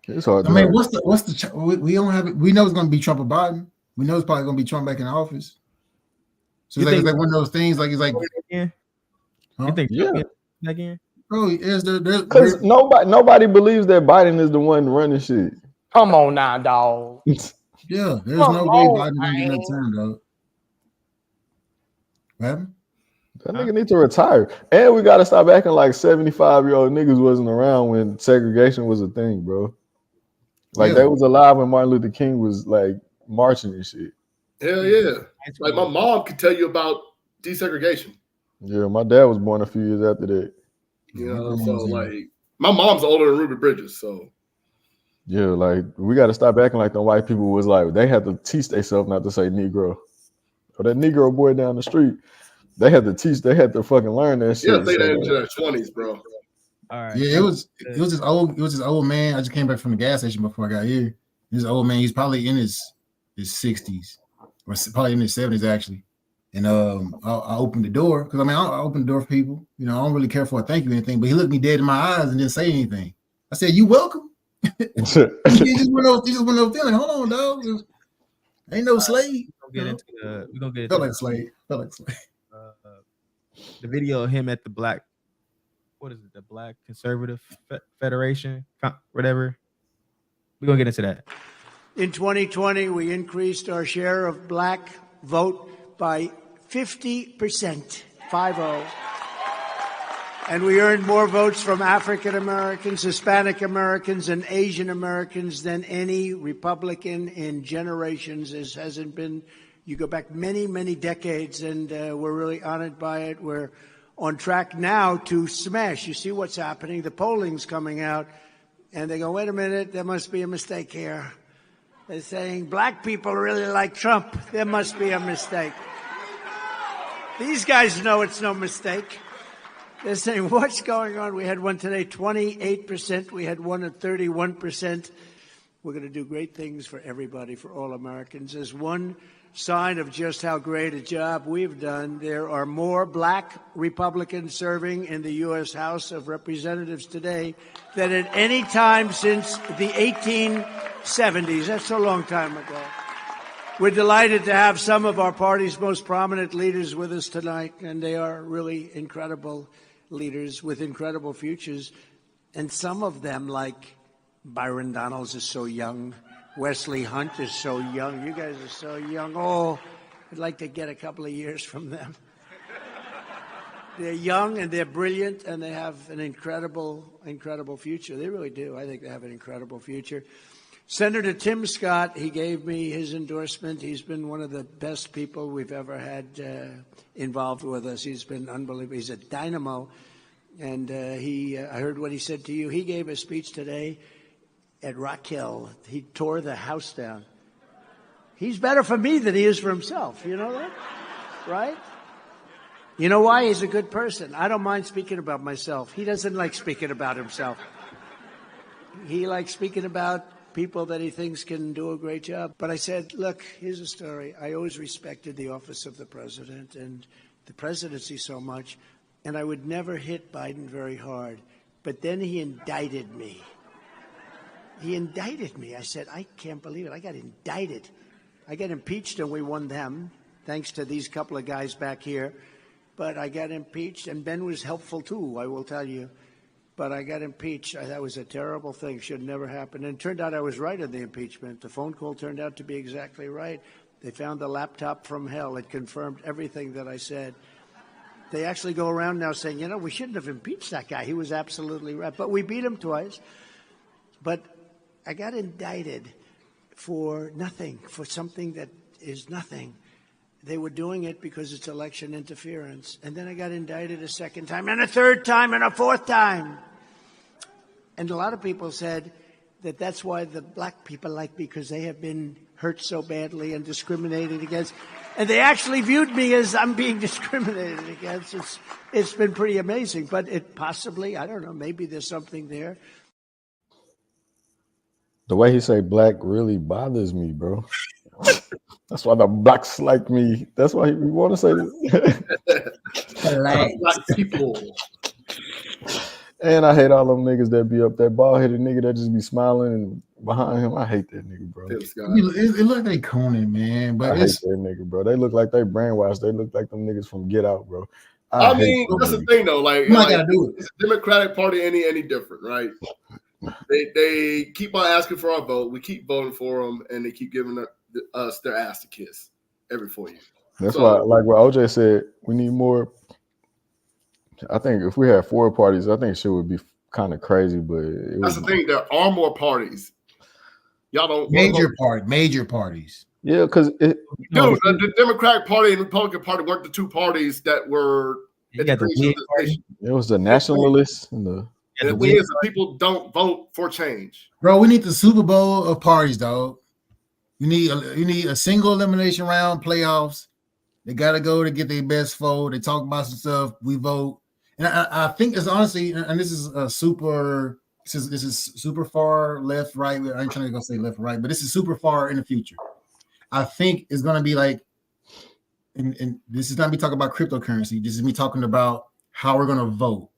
it's hard. I mean, we don't have it. We know it's going to be Trump or Biden. We know it's probably going to be Trump back in the office. So it's like one of those things. Like it's like, you think again? Bro, because nobody believes that Biden is the one running shit. Come on now, dog. Yeah, there's no way Biden can get that turn, dog. What happened? That nigga need to retire. And we got to stop acting like 75-year-old niggas wasn't around when segregation was a thing, bro. Like they was alive when Martin Luther King was like marching and shit. Hell yeah. Like my mom could tell you about desegregation. Yeah, my dad was born a few years after that. You know, so like my mom's older than Ruby Bridges, so yeah, like we got to stop acting like the white people was like they had to teach themselves not to say Negro or that Negro boy down the street. They had to fucking learn that shit. Yeah, they in their 20s, bro. All right. Yeah, it was this old man. I just came back from the gas station before I got here. This old man, he's probably in his 60s, or probably in his 70s actually. And I opened the door because I open the door for people. You know, I don't really care for a thank you or anything, but he looked me dead in my eyes and didn't say anything. I said, "You welcome." He just went over feeling. Hold on, dog. Ain't no slave. We're gonna get Felt like a slave. The video of him at the Black Conservative Federation, whatever. We're gonna get into that. In 2020, we increased our share of Black vote by 50%, 50. And we earned more votes from African Americans, Hispanic Americans, and Asian Americans than any Republican in generations. This hasn't been, you go back many, many decades, and we're really honored by it. We're on track now to smash. You see what's happening. The polling's coming out, and they go, wait a minute, there must be a mistake here. They're saying Black people really like Trump. There must be a mistake. These guys know it's no mistake. They're saying, what's going on? We had one today, 28%. We had one at 31%. We're going to do great things for everybody, for all Americans. As one sign of just how great a job we've done, there are more Black Republicans serving in the U.S. House of Representatives today than at any time since the 1870s. That's a long time ago. We're delighted to have some of our party's most prominent leaders with us tonight, and they are really incredible leaders with incredible futures. And some of them, like Byron Donalds, is so young. Wesley Hunt is so young. You guys are so young. Oh, I'd like to get a couple of years from them. They're young and they're brilliant and they have an incredible, incredible future. They really do. I think they have an incredible future. Senator Tim Scott, he gave me his endorsement. He's been one of the best people we've ever had involved with us. He's been unbelievable. He's a dynamo. And I heard what he said to you. He gave a speech today at Rock Hill. He tore the house down. He's better for me than he is for himself. You know that? Right? You know why? He's a good person. I don't mind speaking about myself. He doesn't like speaking about himself. He likes speaking about people that he thinks can do a great job. But I said, look, here's a story. I always respected the office of the president and the presidency so much, and I would never hit Biden very hard. But then he indicted me. He indicted me. I said, I can't believe it. I got indicted. I got impeached and we won them, thanks to these couple of guys back here. But I got impeached, and Ben was helpful too, I will tell you. But I got impeached. That was a terrible thing. Should never happen. And it turned out I was right on the impeachment. The phone call turned out to be exactly right. They found the laptop from hell. It confirmed everything that I said. They actually go around now saying, you know, we shouldn't have impeached that guy. He was absolutely right. But we beat him twice. But I got indicted for nothing, for something that is nothing. They were doing it because it's election interference. And then I got indicted a second time, and a third time, and a fourth time. And a lot of people said that that's why the Black people like me, because they have been hurt so badly and discriminated against. And they actually viewed me as I'm being discriminated against. It's been pretty amazing. But it possibly, I don't know, maybe there's something there. The way he say Black really bothers me, bro. That's why the Blacks like me. That's why we want to say this. Black people. And I hate all them niggas that be up, that bald-headed nigga that just be smiling and behind him. I hate that nigga, bro. It look like Conan, man. But I hate that nigga, bro. They look like they brainwashed. They look like them niggas from Get Out, bro. I mean, that's the thing, though. Like, gotta do it. Is the Democratic Party any different, right? They keep on asking for our vote. We keep voting for them, and they keep giving us their ass to kiss every 4 years. That's why, like what OJ said, we need more. I think if we had 4 parties, I think shit would be kind of crazy. But that's the thing. There are more parties. Y'all don't major parties. Yeah, because the Democratic Party and the Republican Party weren't the two parties that were. It was the nationalists and the. And the thing is, people don't vote for change. Bro, we need the Super Bowl of parties, dog. You need a single elimination round playoffs. They got to go to get their best vote. They talk about some stuff. We vote. And I think it's honestly, and this is super. This is super far left, right. I ain't trying to go say left, right, but this is super far in the future. I think it's gonna be like, and this is not me talking about cryptocurrency. This is me talking about how we're gonna vote.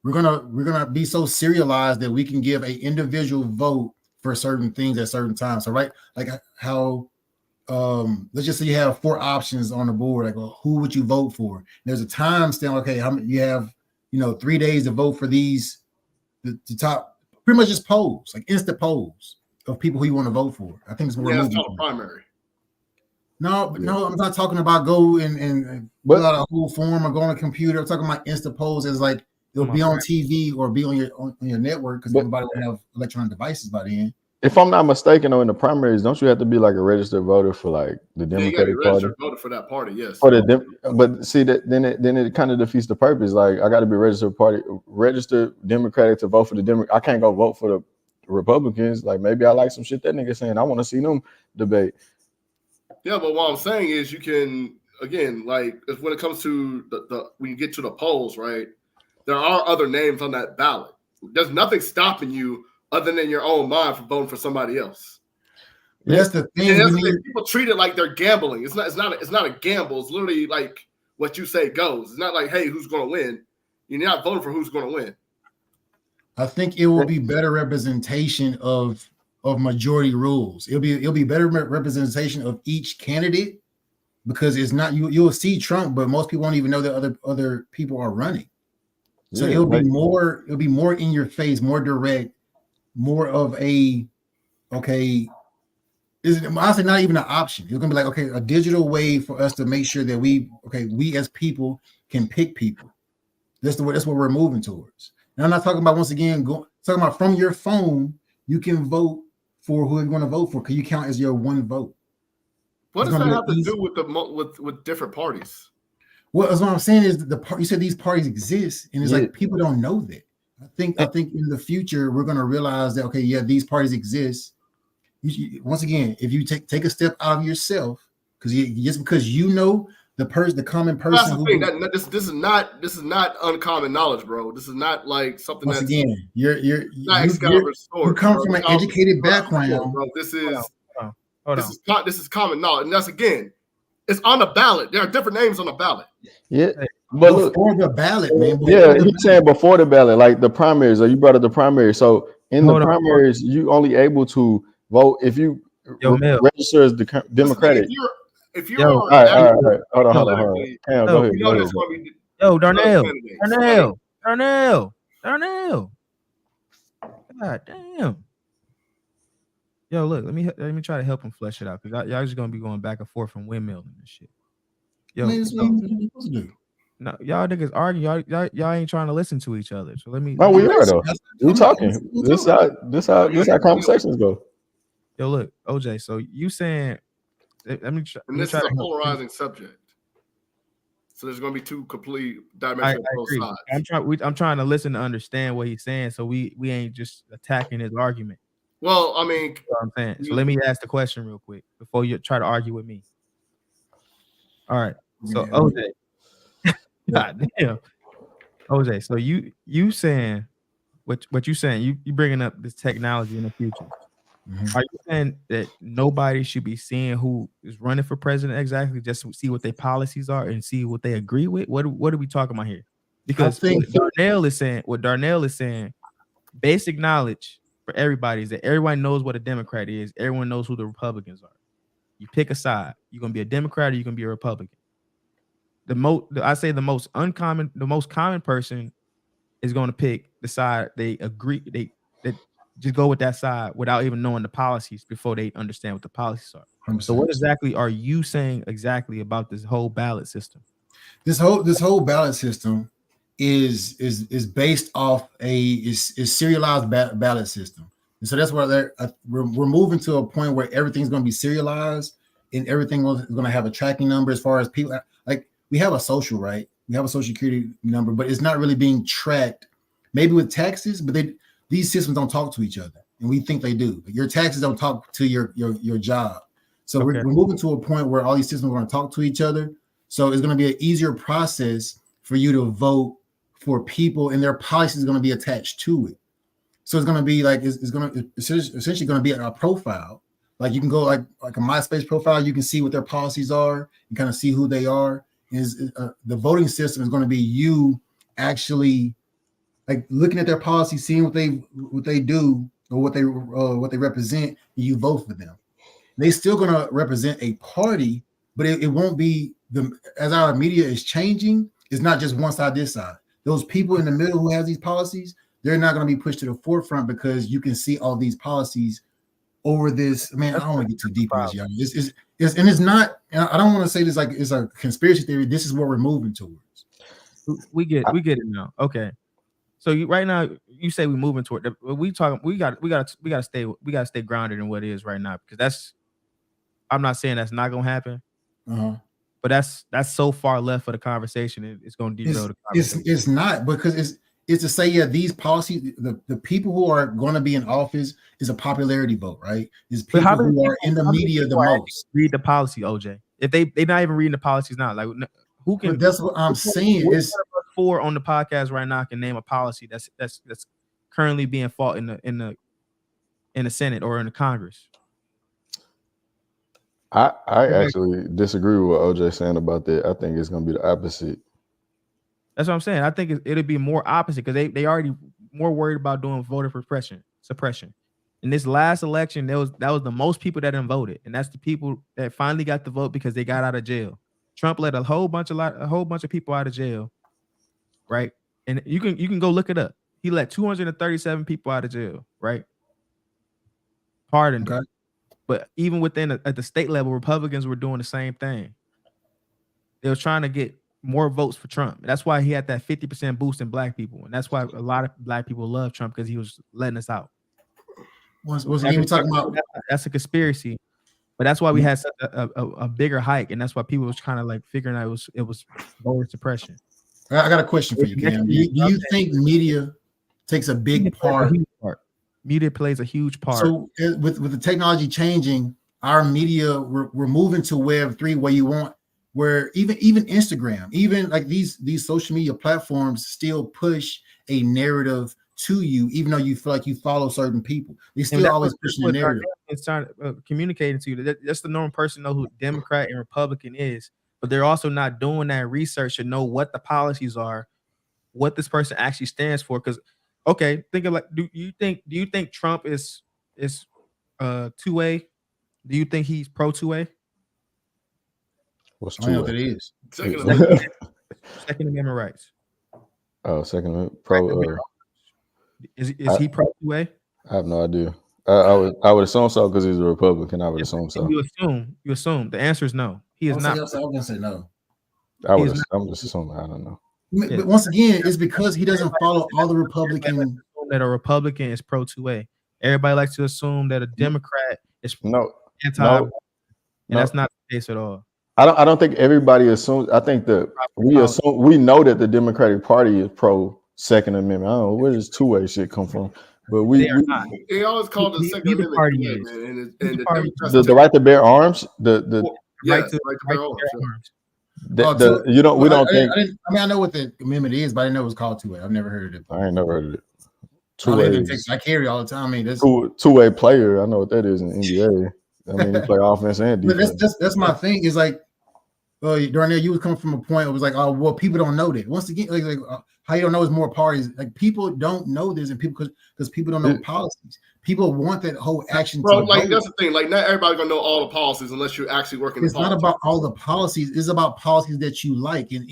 We're gonna be so serialized that we can give a individual vote for certain things at certain times. So right, like how let's just say you have 4 options on the board. Like, well, who would you vote for? There's a time stamp. Okay, you have 3 days to vote for these. The top, pretty much just polls, like instant polls of people who you want to vote for. I think it's more. Yeah, it's called a primary. No, I'm not talking about go and fill out a whole form or go on a computer. I'm talking about instant polls as like it'll be on TV or be on your network because everybody will have electronic devices by then. If I'm not mistaken, though, in the primaries, don't you have to be like a registered voter for like the Democratic Party? Registered voter for that party, yes. But see that then it kind of defeats the purpose. Like I got to be registered Democratic to vote for the Democrat. I can't go vote for the Republicans. Like maybe I like some shit that nigga saying. I want to see them debate. Yeah, but what I'm saying is you can again like when it comes to the when you get to the polls, right? There are other names on that ballot. There's nothing stopping you other than your own mind for voting for somebody else. That's the thing. People treat it like they're gambling. It's not a gamble. It's literally like what you say goes. It's not like, hey, who's going to win? You're not voting for who's going to win. I think it will be better representation of majority rules. It'll be better representation of each candidate because it's not you'll see Trump, but most people won't even know that other people are running. So it'll be more in your face, more direct. More of a honestly not even an option. It's gonna be like a digital way for us to make sure that we as people can pick people. That's what we're moving towards. And I'm not talking about talking about from your phone you can vote for who you're going to vote for because you count as your one vote. What does that have to do with different parties? Well, that's what I'm saying is you said these parties exist, and it's like people don't know that. I think in the future we're going to realize that these parties exist. Once again, if you take a step out of yourself, because the common person. That's the thing. This is not uncommon knowledge, bro. This is not like something. Once again, you come from an educated background, bro. This is common knowledge, and that's again, it's on the ballot. There are different names on the ballot. Yeah. But before the ballot, man. He's saying before the ballot, like the primaries, or you brought up the primaries. So in the primaries, you only able to vote if you register as the Democratic. If you're all right. Hold on. Cam, go ahead. Yo, Darnell. God damn. Yo, look, let me try to help him flesh it out because y'all just gonna be going back and forth from windmilling and shit. Yo, no, y'all niggas argue. Y'all ain't trying to listen to each other. So let me. No, we are though. We talking. This how conversations go. Yo, look, OJ. So you saying? Let me try. And this is a polarizing subject. So there's going to be two complete dimensions on both sides. I'm trying to listen to understand what he's saying, so we ain't just attacking his argument. Well, I mean, you know what I'm saying. So let me ask the question real quick before you try to argue with me. All right. So OJ. God damn. OJ, so you saying what you saying, you bringing up this technology in the future. Mm-hmm. Are you saying that nobody should be seeing who is running for president exactly just to see what their policies are and see what they agree with? What are we talking about here? Because what Darnell is saying, basic knowledge for everybody is that everyone knows what a Democrat is. Everyone knows who the Republicans are. You pick a side. You're gonna be a Democrat or you're gonna be a Republican. The most common person is going to pick the side they agree. They just go with that side without even knowing the policies before they understand what the policies are. 100%. So what exactly are you saying exactly about this whole ballot system? This whole ballot system is based off is serialized ballot system, and so that's why we're moving to a point where everything's going to be serialized and everything is going to have a tracking number as far as people like. We have a social, right? We have a social security number, but it's not really being tracked. Maybe with taxes, but these systems don't talk to each other, and we think they do. But your taxes don't talk to your job. So we're moving to a point where all these systems are going to talk to each other. So it's going to be an easier process for you to vote for people, and their policy is going to be attached to it. So it's going to be like it's essentially going to be a profile. Like you can go like a MySpace profile. You can see what their policies are and kind of see who they are. The voting system is going to be you actually like looking at their policy, seeing what they do or what they represent, and you vote for them. They're still going to represent a party, but it won't be as our media is changing. It's not just one side, this side. Those people in the middle who has these policies, they're not going to be pushed to the forefront because you can see all these policies over this. Man, I don't want to get too deep in this, y'all. It's not. I don't want to say this like it's a conspiracy theory. This is what we're moving towards. We get it now. Okay. So right now you say we're moving toward. We got to stay grounded in what it is right now because that's. I'm not saying that's not gonna happen, but that's so far left for the conversation. It's gonna derail the conversation. It's not because it's to say these policies. The people who are going to be in office is a popularity vote, right? It's people who are in the media the most. Read the policy, OJ. If they're not even reading the policies now, like who can? But that's what I'm saying. Is 4 on the podcast right now can name a policy that's currently being fought in the Senate or in the Congress. I actually disagree with what OJ saying about that. I think it's gonna be the opposite. That's what I'm saying. I think it'll be more opposite because they already more worried about doing voter suppression. In this last election, that was the most people that didn't voted, and that's the people that finally got the vote because they got out of jail. Trump let a whole bunch of people out of jail, right? And you can go look it up. He let 237 people out of jail, right? Pardoned. Okay. But even at the state level, Republicans were doing the same thing. They were trying to get more votes for Trump. That's why he had that 50% boost in black people. And that's why a lot of black people love Trump because he was letting us out. That's a conspiracy. But that's why we had such a bigger hike. And that's why people was kind of like figuring out it was voter suppression. I got a question for you, Cam. Do you think media takes a big part? Media plays a huge part. So with the technology changing, our media we're moving to Web 3 where even Instagram, even like these social media platforms still push a narrative to you, even though you feel like you follow certain people. They still always pushing a narrative. It's trying to communicating to you. That's the normal person know who Democrat and Republican is, but they're also not doing that research to know what the policies are, what this person actually stands for. Because okay, think of like, do you think Trump is 2A? Do you think he's pro 2A? What's 2A? I don't know what it is. Second Amendment rights. Oh, Second Amendment pro. Is he pro 2A? I have no idea. I would assume so because he's a Republican. I would assume so. You assume. The answer is no. He is not. I'm gonna say no. I'm just assuming. I don't know. But once again, it's because he doesn't follow all the Republican. That a Republican is pro 2A. Everybody likes to assume that a Democrat is anti, and that's not the case at all. I don't think everybody assumes. I think that we know that the Democratic Party is pro Second Amendment. I don't know where does 2A shit come from, but they always call the Second Amendment party the right to bear arms. The right to bear arms. We don't think. I know what the amendment is, but I didn't know it was called 2A. I've never heard of it. I ain't never heard of it. 2A. I carry all the time. I mean, that's 2A player. I know what that is in NBA. I mean, you play offense and defense. That's my thing. Is like, Darnell, you was coming from a point. It was like, oh, well, people don't know that. Once again, like how you don't know is more parties. Like people don't know this, and people because people don't know policies. People want that whole action. Bro, like that's the thing. Like not everybody's gonna know all the policies unless you're actually working. It's not about all the policies. It's about policies that you like. And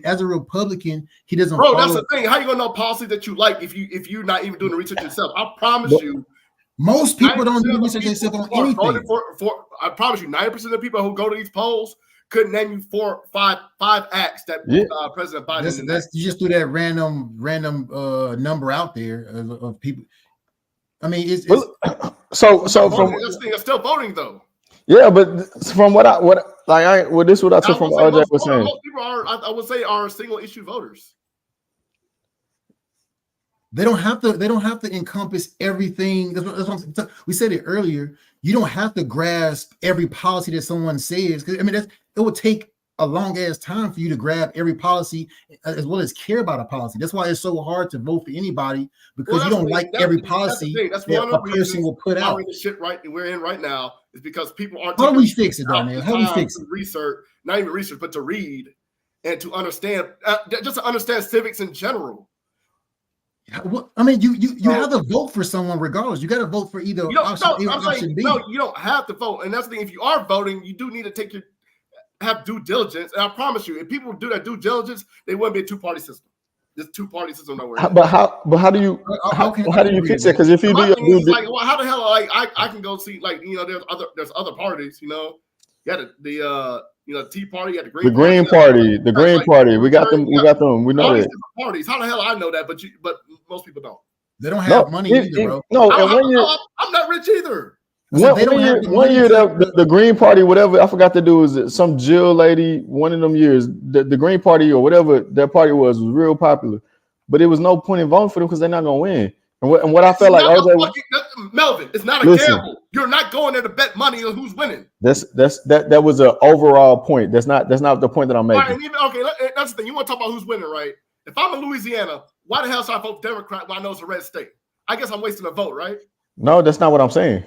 as a Republican, he doesn't. Bro, that's the thing. How you gonna know policies that you like if you're not even doing the research yourself? I promise you. Most people don't do research themselves on anything. I promise you, 90% of the people who go to these polls couldn't name you five acts that President Biden. You just threw that random number out there of people. I mean, it's so from this thing is still voting though. Yeah, but from what I took from RJ was saying. Most people I would say are single issue voters. They don't have to encompass everything. We said it earlier. You don't have to grasp every policy that someone says. Because I mean, it would take a long ass time for you to grab every policy as well as care about a policy. That's why it's so hard to vote for anybody, because you don't like every policy that's that one of a the person will put out. The shit we're in right now is because people aren't. How do we fix it, Darnell? How do we fix it? Research, not even research, but to read and to understand, just to understand civics in general. I mean, you have to vote for someone regardless. You got to vote for either option A or option B. No, you don't have to vote, and that's the thing. If you are voting, you do need to have due diligence. And I promise you, if people do that due diligence, they wouldn't be a two-party system. This two-party system nowhere. But how do you fix it? Because if you do your due how the hell I can go see, like, you know, there's other parties, you know. You got the Tea Party, you got the Green Party. We got them. We know that. Parties. How the hell I know that? But most people don't. They don't have money either, bro. No, I'm not rich either. One year the Green Party, whatever I forgot to do, is some Jill lady. One of them years, the Green Party or whatever that party was real popular, but it was no point in voting for them because they're not gonna win. And what I felt like, Melvin, it's not a gamble. You're not going there to bet money on who's winning. That was an overall point. That's not the point that I'm making. That's the thing. You want to talk about who's winning, right? If I'm in Louisiana, why the hell should I vote Democrat when I know it's a red state? I guess I'm wasting a vote, right? No, that's not what I'm saying.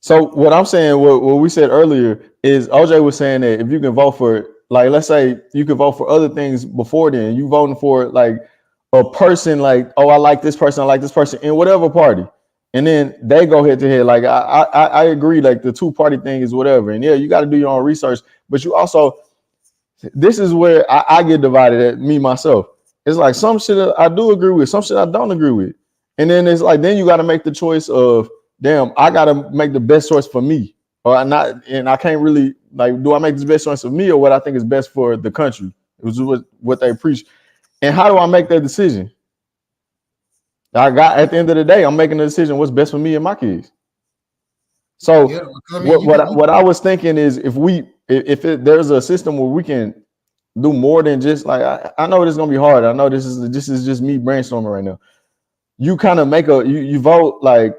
So what I'm saying, what we said earlier is OJ was saying that if you can vote for, like, let's say you can vote for other things before then, you voting for like a person, like, oh, I like this person in whatever party, and then they go head to head. Like I agree, like the two-party thing is whatever, and yeah, you got to do your own research, but you also, this is where I get divided at me myself. It's like some shit I do agree with, some shit I don't agree with, and then it's like then you got to make the choice of, damn, I got to make the best choice for me, or not, and I can't really, like, do I make the best choice for me or what I think is best for the country? It was what they preach. And how do I make that decision? At the end of the day, I'm making a decision what's best for me and my kids. So what I was thinking is if there's a system where we can do more than just, like, I know this is gonna be hard. I know this is just me brainstorming right now. You kind of make you vote like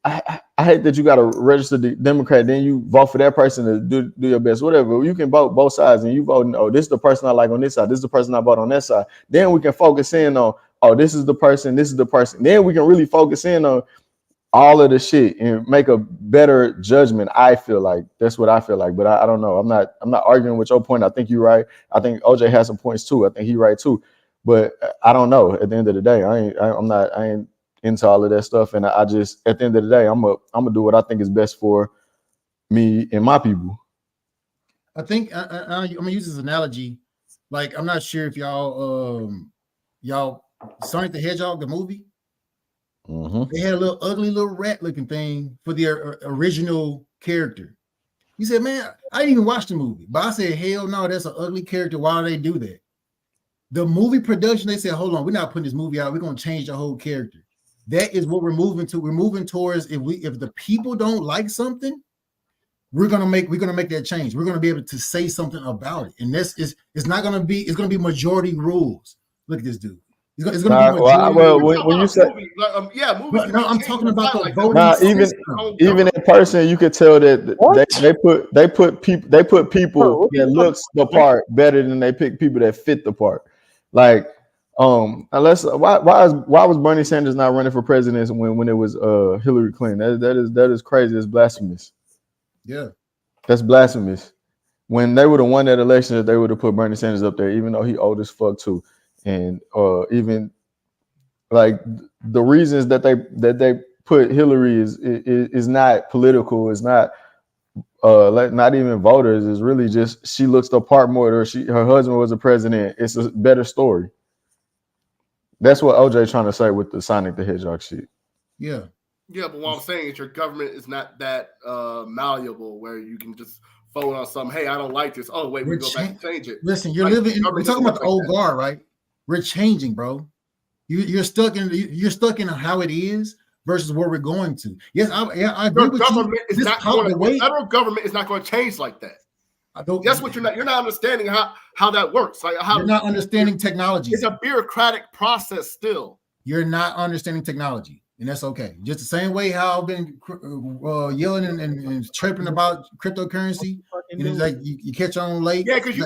I hate that you got to register the Democrat, then you vote for that person to do your best, whatever. You can vote both sides, and you vote, oh, this is the person I like on this side, this is the person I vote on that side. Then we can focus in on, oh, this is the person. Then we can really focus in on all of the shit and make a better judgment. I feel like that's what I feel like, but I don't know. I'm not arguing with your point. I think you're right. I think OJ has some points too. I think he's right too. But I don't know. At the end of the day, I ain't into all of that stuff. And I just, at the end of the day, I'm gonna do what I think is best for me and my people. I think I'm gonna use this analogy. Like, I'm not sure if y'all Sonic the Hedgehog, the movie. Mm-hmm. They had a little ugly little rat looking thing for their original character. He said, man, I didn't even watch the movie, but I said, hell no, that's an ugly character. Why do they do that? The movie production, they said, hold on, we're not putting this movie out. We're going to change the whole character. That is what we're moving to. We're moving towards, if the people don't like something, we're gonna make that change. We're gonna be able to say something about it. And it's gonna be majority rules. Look at this dude. It's gonna be majority. When you say movies. No, I'm talking about the voting. Nah, even in person, you could tell that they put people that looks the part better than they pick people that fit the part. Like, unless why was Bernie Sanders not running for president when it was Hillary Clinton? That is crazy. It's blasphemous. Yeah, that's blasphemous. When they would have won that election, they would have put Bernie Sanders up there, even though he old as fuck too. And even like the reasons that they put Hillary is not political. It's not not even voters. It's really just she looks the part more. Or her husband was a president. It's a better story. That's what OJ trying to say with the Sonic the Hedgehog shit. Yeah. Yeah, but what I'm saying is your government is not that malleable where you can just vote on something. Hey, I don't like this. Oh, wait, we go back and change it. Listen, we're talking about the old guard, right? We're changing, bro. You're stuck in how it is versus where we're going to. Yes, I agree with you. The federal government is not going to change like that. That's what you're not understanding how that works. Like how you're not understanding technology. It's a bureaucratic process still. You're not understanding technology, and that's okay. Just the same way how I've been yelling and tripping about cryptocurrency. and it's like you catch on late. Yeah, because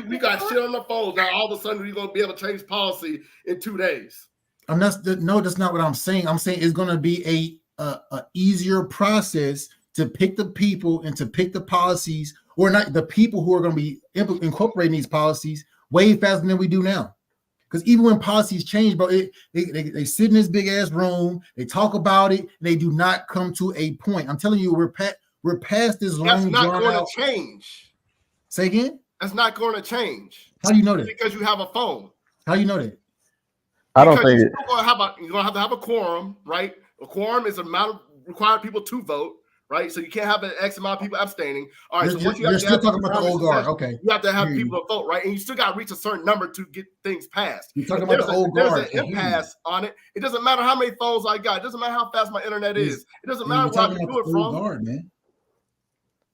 we got shit on the phones. Now all of a sudden we're gonna be able to change policy in 2 days. That's not what I'm saying. I'm saying it's gonna be a easier process to pick the people and to pick the policies, or not the people who are going to be incorporating these policies way faster than we do now. Because even when policies change, bro, they sit in this big ass room, they talk about it, and they do not come to a point. I'm telling you, we're past this long. That's not going to change. Say again? That's not going to change. How do you know that? Because you have a phone. How do you know that? I don't think you're going to have to have a quorum, right? A quorum is the amount of required people to vote, right? So you can't have an X amount of people abstaining. All right, so once you have to have talking about the old guard, okay? You have to have people to vote, right? And you still got to reach a certain number to get things passed. You're talking about the old guard. There's an impasse on it. It doesn't matter how many phones I got. It doesn't matter how fast my internet is. It doesn't matter where I can do it from. Guard, man.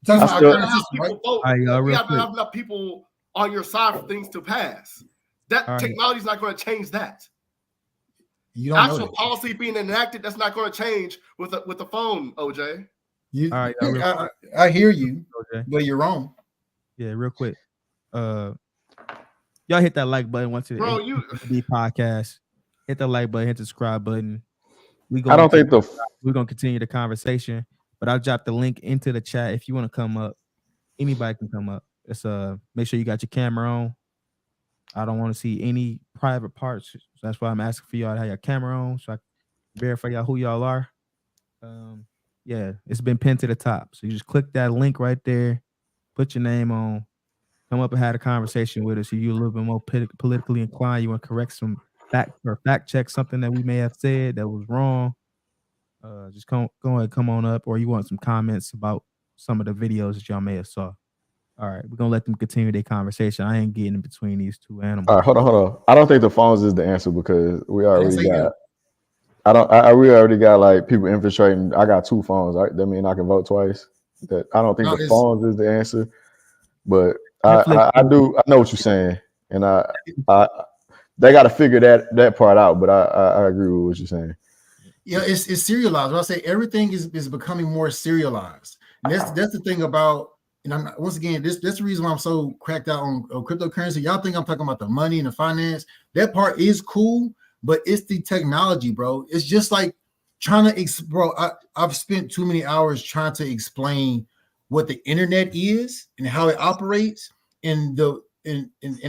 You have to have people vote. You have to have enough people on your side for things to pass. That technology is not going to change that. You don't actual policy being enacted, that's not going to change with the phone, OJ. I hear you, OJ. But you're wrong. Yeah, real quick. Y'all hit that like button once you the podcast. Hit the like button, hit the subscribe button. We're gonna continue the conversation, but I'll drop the link into the chat if you want to come up. Anybody can come up. It's make sure you got your camera on. I don't want to see any private parts. So that's why I'm asking for y'all to have your camera on so I can verify y'all who y'all are. Yeah, it's been pinned to the top. So you just click that link right there, put your name on, come up and have a conversation with us. If you're a little bit more politically inclined, you want to correct some fact check something that we may have said that was wrong. Just go ahead, come on up, or you want some comments about some of the videos that y'all may have saw. All right, we're gonna let them continue their conversation. I ain't getting in between these two animals. All right, hold on. I don't think the phones is the answer because we already got. We already got like people infiltrating. I got 2 phones. Right? That means I can vote twice. I don't think the phones is the answer, but I know what you're saying, and they got to figure that part out. But I agree with what you're saying. Yeah, it's serialized. When I say everything is becoming more serialized, and that's the thing about. And once again, that's the reason why I'm so cracked out on cryptocurrency. Y'all think I'm talking about the money and the finance. That part is cool, but it's the technology, bro. It's just like trying to I've spent too many hours trying to explain what the internet is and how it operates in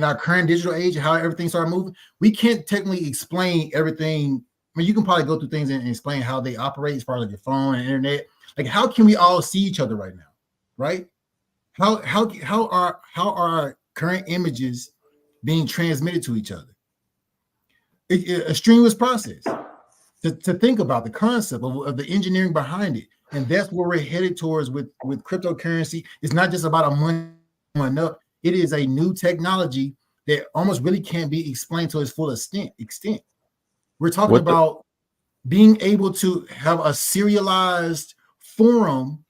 our current digital age and how everything started moving. We can't technically explain everything. I mean, you can probably go through things and explain how they operate as far as like your phone and internet. Like, how can we all see each other right now, right? How are our current images being transmitted to each other? A strenuous process to think about the concept of the engineering behind it, and that's where we're headed towards with cryptocurrency. It's not just about a money up. It is a new technology that almost really can't be explained to its full extent. We're talking about being able to have a serialized forum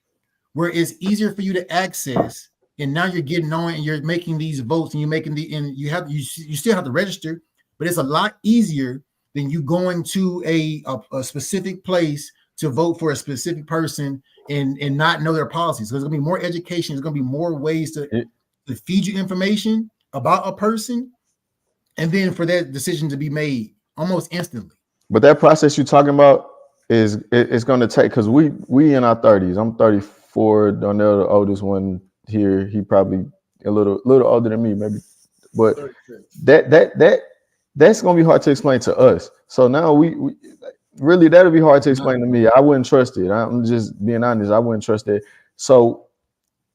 where it's easier for you to access, and now you're getting on and you're making these votes and you're making you still have to register, but it's a lot easier than you going to a specific place to vote for a specific person and not know their policies. So there's gonna be more education, there's gonna be more ways to feed you information about a person, and then for that decision to be made almost instantly. But that process you're talking about it's going to take, because we in our 30s. I'm 34. Darnell, the oldest one here, he probably a little older than me, maybe. But that's going to be hard to explain to us. So now we really, that'll be hard to explain to me. I wouldn't trust it. I'm just being honest. I wouldn't trust it. So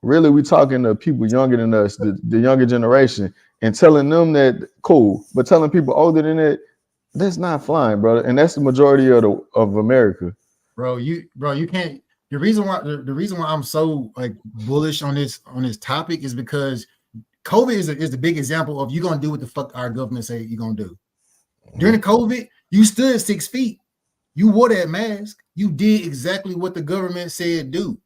really, we talking to people younger than us, the younger generation, and telling them that cool, but telling people older than that, that's not flying, brother. And that's the majority of America. Bro, you can't. The reason why I'm so like bullish on this topic is because COVID is the big example of you're gonna do what the fuck our government say you're gonna do. During the COVID, you stood 6 feet, you wore that mask, you did exactly what the government said do.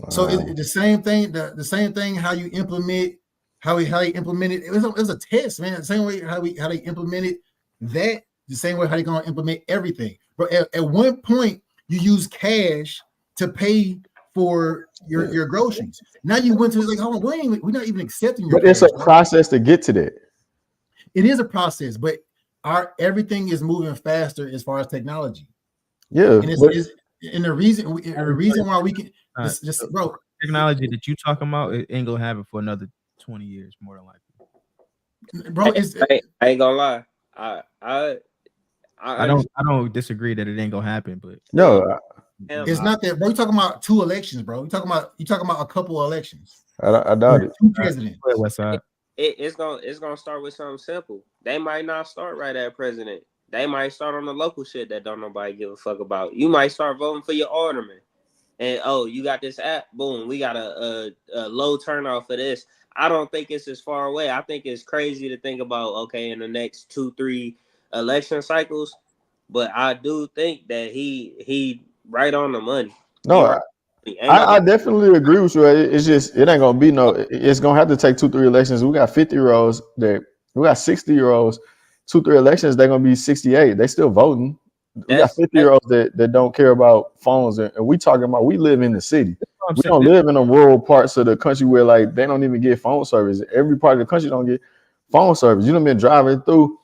So it's the same thing. The same thing. How you implement, how they implemented. It was a test, man. The same way how they implemented that. The same way how they gonna implement everything. But at one point, you use cash to pay for your groceries. Now you went to like, hold on, we're not even accepting your But it's a cash, bro. process to get to that. It is a process, but everything is moving faster as far as technology. Yeah, and the reason why we can just bro, technology that you talking about, it ain't gonna happen for another 20 years, more than likely. Bro, I ain't gonna lie. I don't disagree that it ain't gonna happen, but no, it's not that, bro. You're talking about 2 elections, bro. You're talking about a couple of elections. I doubt it. 2 presidents. West Side. It's gonna start with something simple. They might not start right at president. They might start on the local shit that don't nobody give a fuck about. You might start voting for your alderman, and you got this app. Boom, we got a low turnout for this. I don't think it's as far away. I think it's crazy to think about. Okay, in the next 2-3 election cycles, but I do think that he right on the money. No, I definitely agree with you. It's just it ain't gonna be no. It's gonna have to take 2-3 elections. We got 50-year-olds we got 60-year-olds. 2-3 elections, they're gonna be 68. They still voting. We got 50-year-olds that don't care about phones, and we talking about we live in the city. We don't live in the rural parts of the country where like they don't even get phone service. Every part of the country don't get phone service. You done been driving through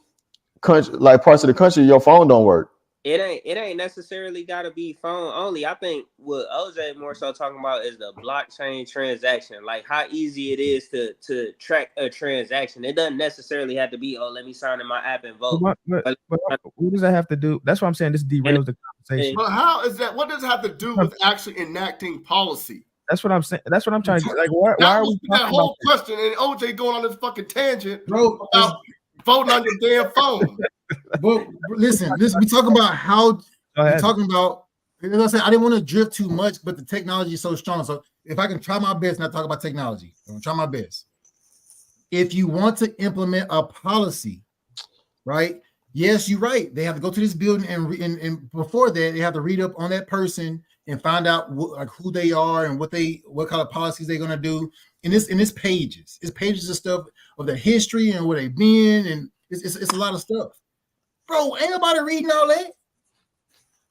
country like parts of the country, your phone don't work. It ain't necessarily got to be phone only. I think what OJ more so talking about is the blockchain transaction, like how easy it is to track a transaction. It doesn't necessarily have to be, let me sign in my app and vote. But what does that have to do? That's what I'm saying. This derails the conversation. But how is that? What does it have to do with actually enacting policy? That's what I'm saying. That's what I'm trying to like. Why are we that talking whole about question and OJ going on this fucking tangent, bro, about voting on your damn phone? But listen, we talking about how we're talking about. As I said, I didn't want to drift too much, but the technology is so strong. So if I can try my best not talk about technology, I'm gonna try my best. If you want to implement a policy, right? Yes, you're right. They have to go to this building and before that, they have to read up on that person and find out who they are and what kind of policies they're gonna do. And it's pages. It's pages of stuff of their history and where they've been, and it's a lot of stuff. Bro, ain't nobody reading all that.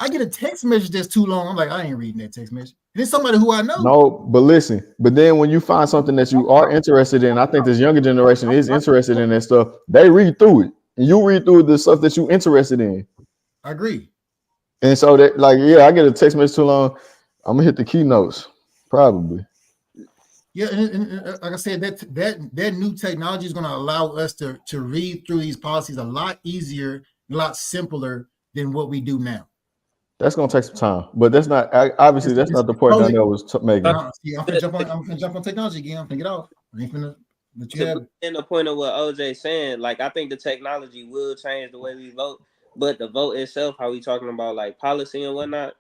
I get a text message that's too long. I'm like, I ain't reading that text message. And it's somebody who I know. No, but listen, but then when you find something that you are interested in, I think this younger generation is interested in that stuff. They read through it. And you read through the stuff that you're interested in. I agree. And so that, like, yeah, I get a text message too long, I'm gonna hit the keynotes, probably. Yeah, and like I said, that new technology is going to allow us to read through these policies a lot easier, a lot simpler than what we do now. That's going to take some time, but that's not obviously that's not the point Darnell was making. See, I'm gonna jump on technology again. I'm gonna get off. I ain't finna let you have it. In the point of what OJ saying, like I think the technology will change the way we vote, but the vote itself, how we talking about like policy and whatnot,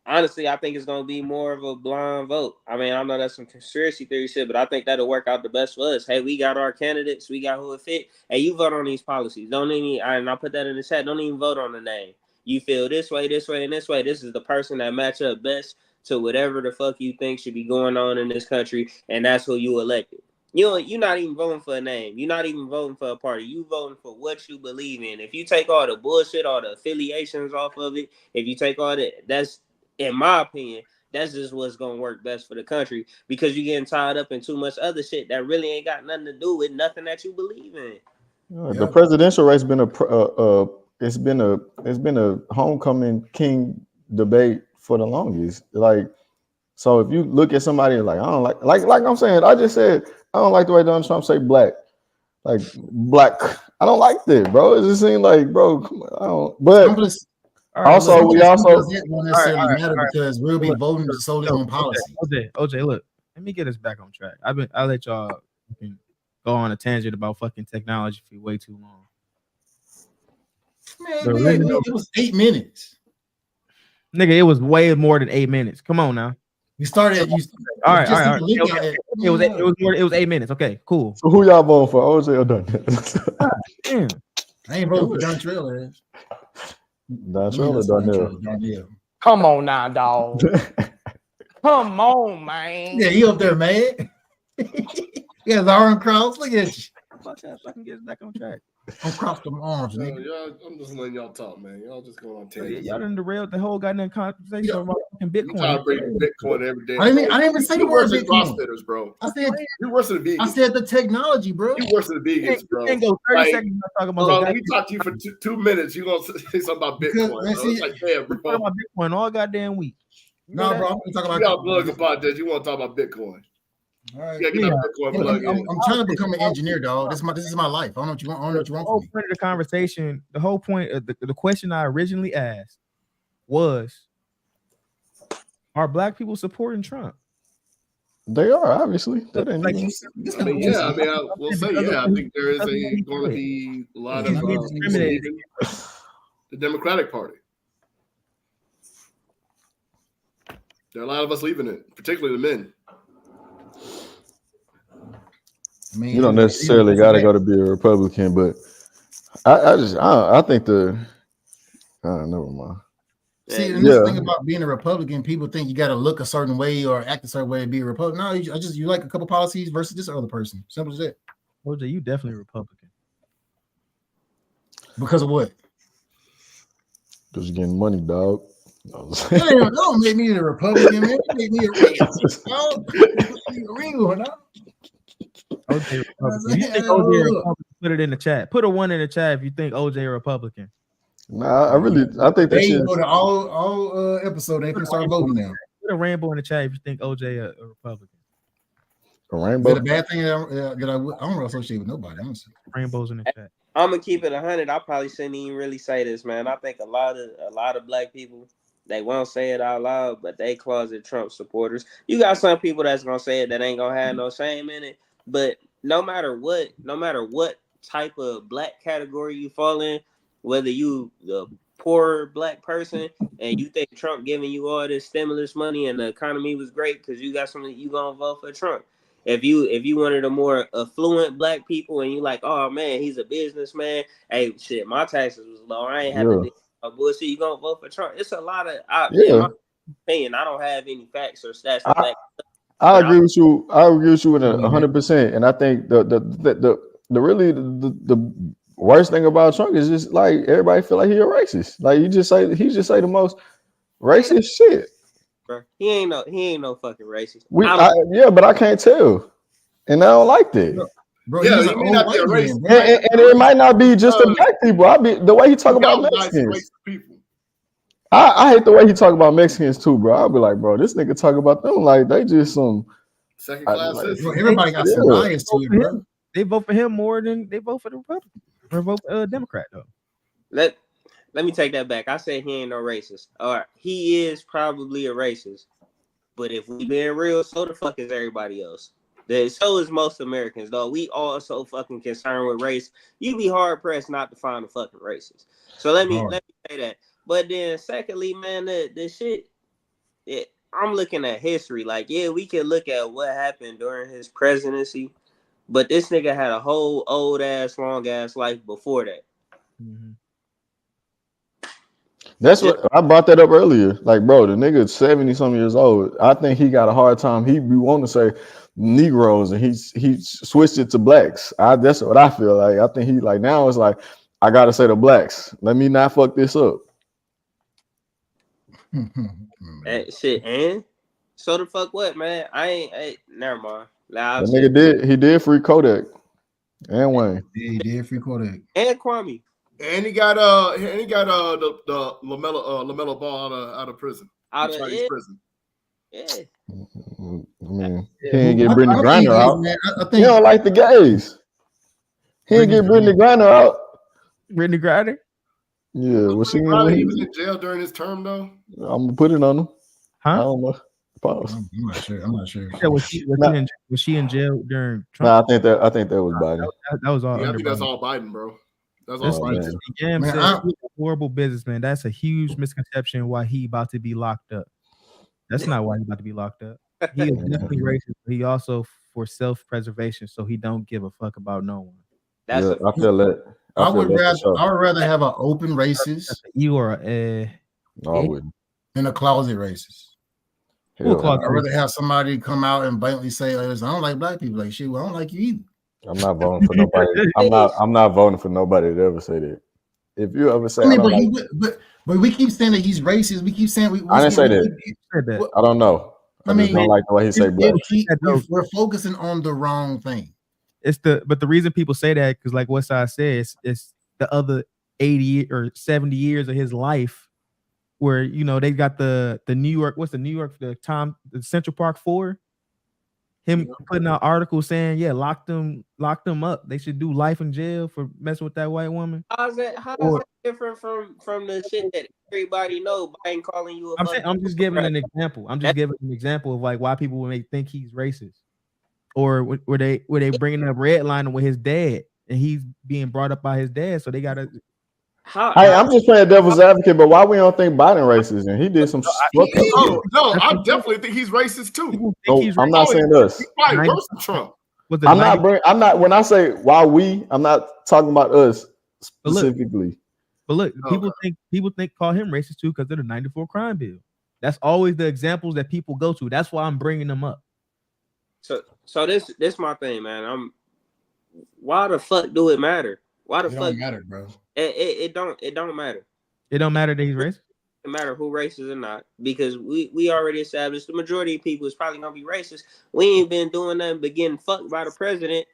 honestly, I think it's going to be more of a blind vote. I mean, I know that's some conspiracy theory shit, but I think that'll work out the best for us. Hey, we got our candidates. We got who it fit. Hey, you vote on these policies. Don't even, and I'll put that in the chat, don't even vote on the name. You feel this way, and this way. This is the person that match up best to whatever the fuck you think should be going on in this country, and that's who you elected. You're not even voting for a name. You're not even voting for a party. You voting for what you believe in. If you take all the bullshit, all the affiliations off of it, if you take all that, that's, in my opinion, that's just what's going to work best for the country, because you're getting tied up in too much other shit that really ain't got nothing to do with nothing that you believe in. The presidential race been it's been a homecoming king debate for the longest. Like, so if you look at somebody like I don't like I'm saying, I just said I don't like the way Donald Trump say black. Like black. I don't like that, bro. It just seems like, bro, I don't. But also, we also won't necessarily matter because we'll be voting solely on policy. OJ, look, let me get us back on track. I'll let y'all go on a tangent about fucking technology for way too long. Man, it was 8 minutes. Nigga, it was way more than 8 minutes. Come on now. We started at all right. It was 8 minutes. Okay, cool. So who y'all voting for? OJ or Darnell? Damn. I ain't voting for Darnell. Darnell or Darnell? Come on now, dog. Come on, man. Yeah, he up there, man. He has arm crossed. Look at you. Fuck that. I can get us back on track. Don't cross them arms, nigga. I'm just letting y'all talk, man. Y'all just going on tangents. Y'all done derailed the whole goddamn conversation about fucking You try to Bitcoin. bring Bitcoin every day. I didn't even say the word Bitcoin. Bitcoin. CrossFitters, bro. I said you're worse than the vegans. I said the technology, bro. You worse than the vegans, bro. You can't go 30 seconds without talking about bro, we talked to you for 2 minutes. You gonna say something about Bitcoin? Man, see, it's like, damn, bro. Talking about Bitcoin all goddamn week. No, bro, I'm gonna talk about. You got plug about this. You want to talk about Bitcoin? All right. You gotta get that Bitcoin plug in. I'm trying to become an engineer, dog. This is my life. I don't know what you want. I don't know what you want. The whole point of the conversation, the whole point of the question I originally asked was, are black people supporting Trump? They are, obviously. That ain't I mean, I will say, I think there is going to be a lot of the Democratic Party. There are a lot of us leaving it, particularly the men. I mean, you don't necessarily got to go to be a Republican, but I think never mind. See, and this thing about being a Republican, people think you got to look a certain way or act a certain way to be a Republican. No, you like a couple policies versus this other person. Simple as that. OJ, you definitely a Republican. Because of what? Because you're getting money, dog. Damn, don't make me a Republican, man. Make me a real one. OJ Republican. If you think OJ Republican, put it in the chat. Put a 1 in the chat if you think OJ a Republican. Nah, I think they go to all episode. They can start voting now. Put a rainbow in the chat if you think OJ a Republican. A rainbow. Is that a bad thing that I don't associate with nobody? Honestly. Rainbows in the chat. I'm gonna keep it 100. I probably shouldn't even really say this, man. I think a lot of black people, they won't say it out loud, but they closet Trump supporters. You got some people that's gonna say it that ain't gonna have no shame in it. But no matter what type of black category you fall in, whether you the poor black person and you think Trump giving you all this stimulus money and the economy was great because you got something, you gonna vote for Trump. If you one of the more affluent black people and you like, oh man, he's a businessman. Hey, shit, my taxes was low. I ain't having to do bullshit. You gonna vote for Trump? It's a lot of. In my opinion, I don't have any facts or stats. I agree with you. I agree with you in 100%. And I think the worst thing about Trump is just like everybody feel like he a racist. Like he just say the most racist shit. Bro, he ain't no fucking racist. But I can't tell, and I don't like that. Bro, you may not be a racist, and it might not be just the black people. The way he talk about Mexicans. I hate the way he talk about Mexicans too, bro. I'll be like, bro, this nigga talk about them like they just some second class. Everybody got some bias to it, bro. They vote for him more than they vote for the Republican or vote for Democrat though. Let me take that back. I said he ain't no racist. All right, he is probably a racist, but if we being real, so the fuck is everybody else. So is most Americans, though. We all so fucking concerned with race. You'd be hard pressed not to find a fucking racist. So let me say that. But then, secondly, man, the shit. I'm looking at history. Like, yeah, we can look at what happened during his presidency, but this nigga had a whole old ass, long ass life before that. Mm-hmm. That's what I brought that up earlier. Like, bro, the nigga's 70-some years old. I think he got a hard time. We want to say Negroes, and he switched it to blacks. That's what I feel like. I think he like now it's like I gotta say the blacks. Let me not fuck this up. Shit, and so the fuck what, man? Never mind. That nigga did free Kodak and Wayne. Yeah, he did free Kodak and Kwame. And he got the LaMelo Ball out of prison. Out of prison. Yeah. I mean, he didn't get Brittany Griner out. He don't like the gays. He didn't get Brittany Griner out. Brittany Griner? Yeah, was she? He was in jail during his term though. I'm gonna put it on him. Huh? I don't know. Pause. I'm not sure. Yeah, was she in jail during Trump? No, I think that was Biden. That was all. Yeah, I think that's all Biden, bro. That's all Biden. Biden. He's a horrible businessman. That's a huge misconception why he about to be locked up. That's not why he's about to be locked up. He is definitely racist, but he also for self-preservation, so he don't give a fuck about no one. I feel that. I would rather have an open racist. You are a no, I wouldn't. Than a closet racist. I'd rather have somebody come out and blatantly say, "I don't like black people." Like shit, well, I don't like you either. I'm not voting for nobody. I'm not voting for nobody that ever say that. If you ever say, I mean, but we keep saying that he's racist. We keep saying I didn't say that. I don't know. I just don't like the way he say black. We're focusing on the wrong thing. But the reason people say that, because like Westside says, it's the other 80 or 70 years of his life where, you know, they got the New York, the Central Park 4, him putting out articles saying, yeah, lock them up. They should do life in jail for messing with that white woman. How is that different from the shit that everybody know? Biden calling you I'm just giving an example. I'm just giving an example of like why people may think he's racist, or were they bringing up redlining with his dad, and he's being brought up by his dad, so they gotta. Hey, I'm just playing devil's advocate, but why we don't think Biden racist? And he did some fuck up. No, I definitely think he's racist too. No, I'm not saying us. He's probably worse than Trump. I'm not. When I say why we, I'm not talking about us specifically. But look, people call him racist too because of the '94 crime bill. That's always the examples that people go to. That's why I'm bringing them up. So this my thing, man. Why the fuck do it matter? Why the fuck don't matter, bro? It don't matter. It don't matter that he's racist. It matter who racist or not, because we already established the majority of people is probably gonna be racist. We ain't been doing nothing but getting fucked by the president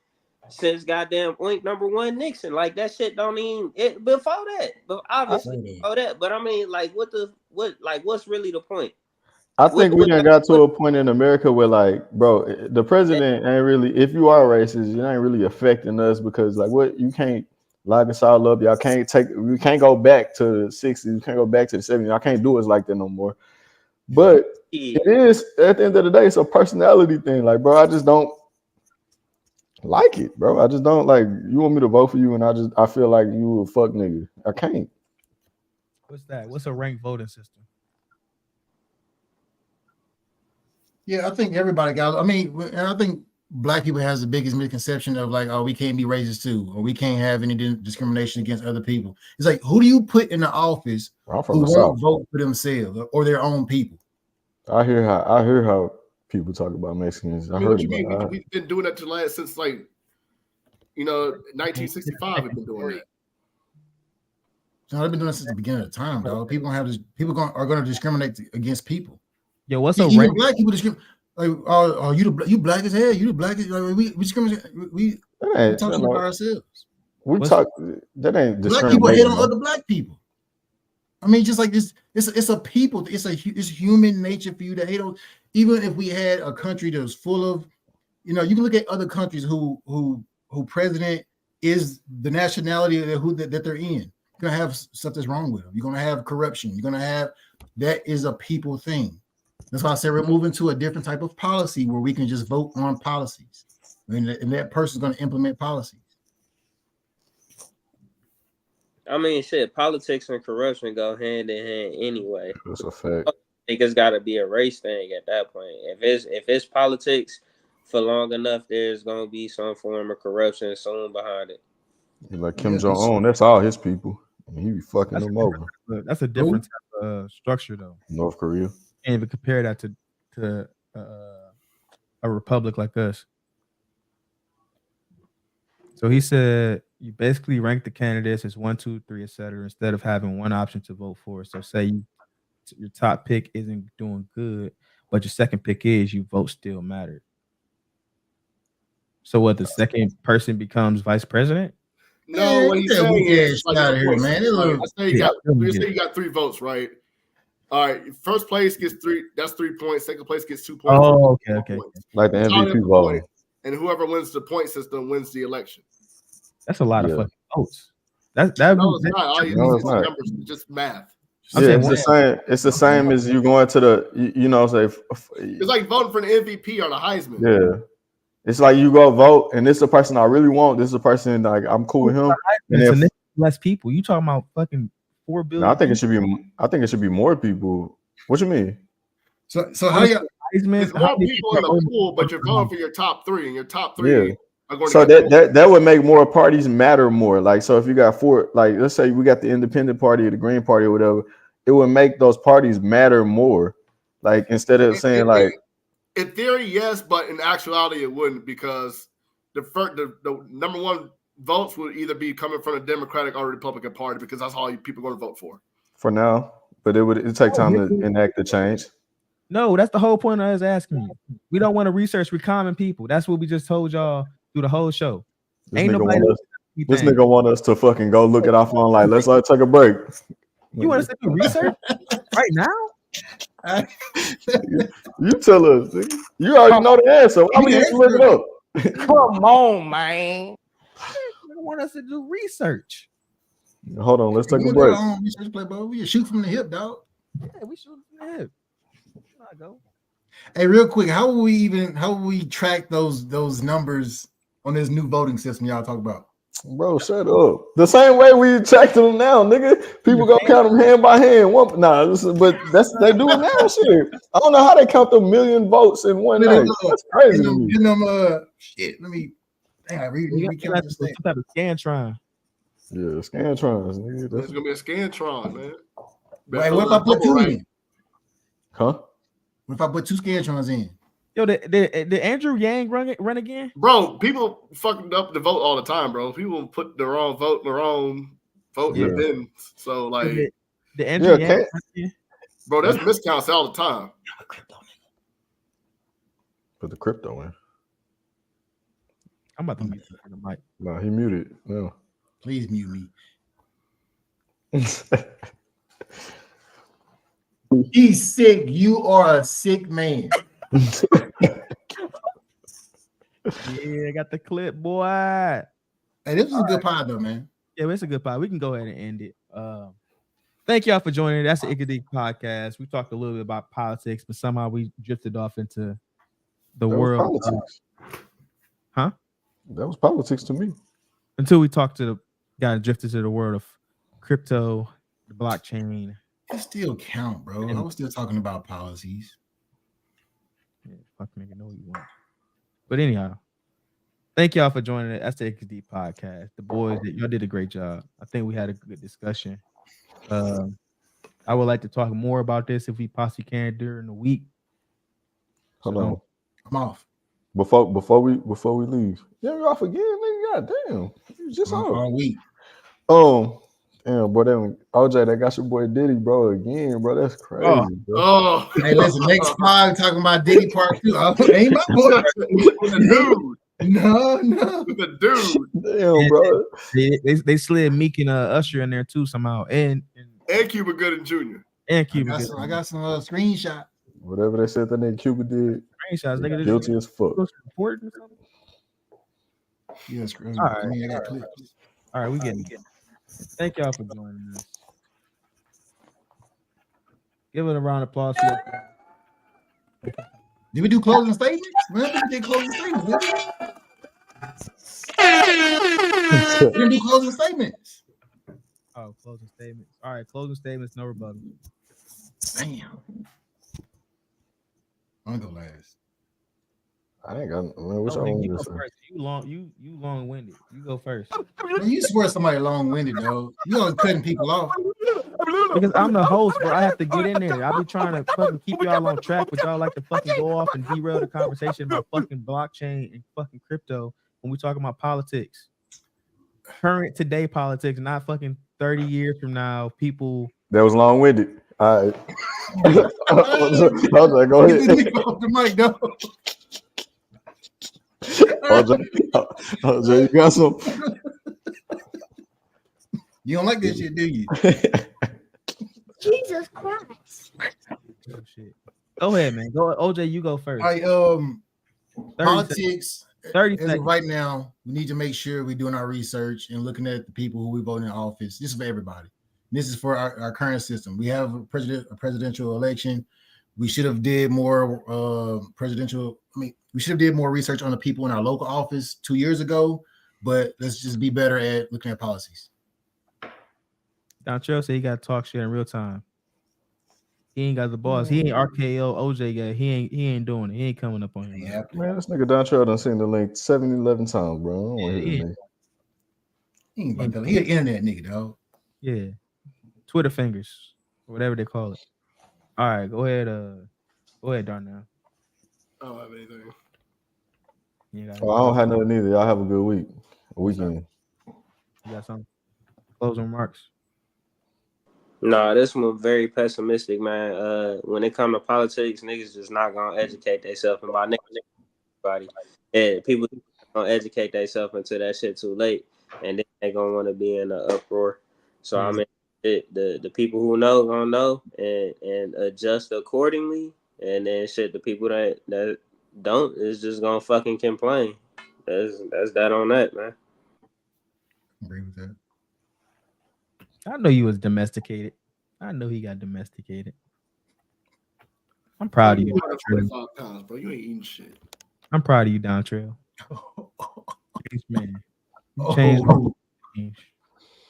since goddamn oink number 1 Nixon. Like that shit don't even before that. But obviously before that. But I mean, like what's really the point? I think we done got to a point in America where, like, bro, the president ain't really. If you are racist, you ain't really affecting us because, like, what you can't lock us all up. Y'all can't we can't go back to the 60s. We can't go back to the 70s. Y'all can't do us like that no more. But it is, at the end of the day, it's a personality thing. Like, bro, I just don't like it, bro. I just don't like. You want me to vote for you, and I feel like you a fuck nigga. I can't. What's that? What's a ranked voting system? Yeah, I think everybody got. I mean, and I think black people has the biggest misconception of like, oh, we can't be racist too, or we can't have any discrimination against other people. It's like, who do you put in the office who won't vote for themselves or their own people? I hear how people talk about Mexicans. I heard about that. We've been doing that since like, 1965. We've been doing that. So they've been doing it since the beginning of time, dog. People don't have this. People are going to discriminate against people. Yo, what's a even black people discriminate? Like, oh, you black as hell. You the black as like, we discriminate. We talk about ourselves. That ain't black people hate on other black people. I mean, just like this, it's a people. It's human nature for you to hate on. Even if we had a country that was full of, you can look at other countries who president is the nationality that they're in. You're gonna have stuff that's wrong with them. You're gonna have corruption. You're gonna have that is a people thing. That's why I said we're moving to a different type of policy where we can just vote on policies, and that person's going to implement policies. I mean, shit, politics and corruption go hand in hand anyway. That's a fact. I think it's got to be a race thing at that point. If it's politics for long enough, there's going to be some form of corruption soon behind it. Like Kim Jong-un, that's all his people. He be fucking them over. That's a different type of structure, though. North Korea. Can't even compare that to a republic like us. So he said you basically rank the candidates as 1, 2, 3, etc. instead of having one option to vote for. So say your top pick isn't doing good, but your second pick is, your vote still mattered. So what, the second person becomes vice president? No, what he's saying is out of here, man. I say you got 3 votes, right? All right, first place gets 3. That's 3 points. Second place gets 2 points. Oh, okay. Like the MVP voting. And whoever wins the point system wins the election. That's a lot of fucking votes. No, it's not. All you need is numbers, just math. Yeah, it's the same as you going to the, it's like voting for an MVP or the Heisman. Yeah. It's like you go vote, and this is the person I really want. This is the person like I'm cool with him. And less people. You talking about fucking 4 billion? No, I think it should be more people. What you mean? So how you? It's more people in the pool, but you're going for your top 3, and your top 3 are going. So that would make more parties matter more. Like, so if you got 4, like let's say we got the Independent Party or the Green Party or whatever, it would make those parties matter more. Like instead of saying like. In theory, yes, but in actuality, it wouldn't, because the number one votes will either be coming from the Democratic or Republican Party because that's all people are going to vote for. For now, but it take time to enact the change. No, that's the whole point of us asking you. We don't want to research with common people. That's what we just told y'all through the whole show. This nigga want us to fucking go look at our phone like, let's take a break. You want us to do research right now? You tell us. Nigga. You already know the answer. Why we need to look it up? Come on, man. You want us to do research. Hold on, let's take a break. Research play, bro. We shoot from the hip, dog. Yeah, we shoot from the hip. I go. Hey, real quick, how will we track those numbers on this new voting system y'all talk about? Bro, shut up. The same way we track them now, nigga. People go count them hand by hand. But they do it now, shit. I don't know how they count the million votes in one night. That's crazy to me. Shit, let me recount this thing. Some type of Scantron. Yeah, Scantrons, nigga. There's gonna be a Scantron, man. Wait, what if I put two in? Huh? What if I put two Scantrons in? Yo, did Andrew Yang run again? Bro, people fucking up the vote all the time, bro. People put the wrong vote in the wrong vote in the bin. So like the Andrew Yang, bro, there's miscounts all the time. Put the crypto in. I'm about to mute the mic. No, he muted. No. Please mute me. He's sick. You are a sick man. Yeah, I got the clip, boy. Hey, this is a good pod, though, man. Yeah, it's a good pod. We can go ahead and end it. Thank y'all for joining. That's the Ickadeek podcast. We talked a little bit about politics, but somehow we drifted off into the world. Huh? That was politics to me. Until we talked to the guy drifted to the world of crypto, the blockchain. It still count, bro. I was still talking about policies. Yeah, fuck nigga, know what you want. But anyhow, thank y'all for joining it. That's the Ickadeek podcast. The boys, y'all did a great job. I think we had a good discussion. I would like to talk more about this if we possibly can during the week. Hold on. I'm off. Before we leave. Yeah, you're off again, nigga. Goddamn. You just off all week. Damn, boy, OJ, that got your boy Diddy, bro, again, bro. That's crazy. Oh. Hey, listen, next pod talking about Diddy Part 2. Ain't my boy. The dude. No. The dude. Damn, bro. They slid Meek and Usher in there too somehow. And Cuba Gooding Jr. And Cuba Gooding. I got some screenshot. Whatever they said that nigga Cuba did. Screenshots, nigga. Guilty as fuck. Yeah, all right. I got clips. All right, we getting it. Thank y'all for joining us. Give it a round of applause. Did we do closing statements? Man, we did closing statements. We didn't do closing statements. Oh, closing statements. All right, closing statements, no rebuttal. Damn. I'm gonna go last. I ain't got. Which one you go first. You long-winded. You go first. Man, you swear somebody long-winded, though. You always cutting people off. Because I'm the host, bro. I have to get in there. I be trying to fucking keep y'all on track, but y'all like to fucking go off and derail the conversation about fucking blockchain and fucking crypto when we talking about politics. Current today politics, not fucking 30 years from now. People that was long-winded. All right. OJ, go ahead. Off the mic, though. OJ, you got some. You don't like this shit, do you? Jesus Christ. Oh, shit. Go ahead, man. Go, OJ. You go first. All right. 30 Politics. 30 as seconds. of right now, we need to make sure we're doing our research and looking at the people who we vote in office. This is for everybody. This is for our current system. We have a presidential election. We should have did more we should have did more research on the people in our local office 2 years ago, but let's just be better at looking at policies. Dontrell said he got to talk shit in real time. He ain't got the boss. He ain't RKO OJ guy. He ain't doing it. He ain't coming up on him. Yeah. Man, this nigga Dontrell done seen the link 11 times, bro. I don't want to hear that. He an internet nigga, dog. Yeah. Twitter fingers, whatever they call it. All right, go ahead, Darnell. I don't have anything. You got I don't have nothing either. Y'all have a good weekend. You got some closing remarks? Nah, this one very pessimistic, man. When it comes to politics, niggas just not gonna educate themselves, and by niggas, everybody, and people gonna educate themselves until that shit too late, and then they gonna want to be in an uproar. So I mean, the people who know gonna know and adjust accordingly, and then shit, the people that don't is just gonna fucking complain. That's that on that, man. Agree with that. I know you was domesticated. I know he got domesticated. I'm proud of you. 25 pounds, bro. You ain't eating shit. I'm proud of you, Dontrell. Changed man. You changed.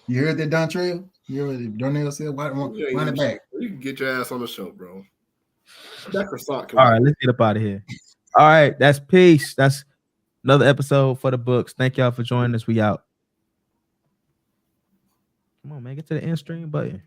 You heard that, Dontrell? You heard what Darnell said? Run it back. You can get your ass on the show, bro. That croissant. All right, let's get up out of here. All right, that's peace. That's another episode for the books. Thank y'all for joining us. We out. Come on, man. Get to the end stream button.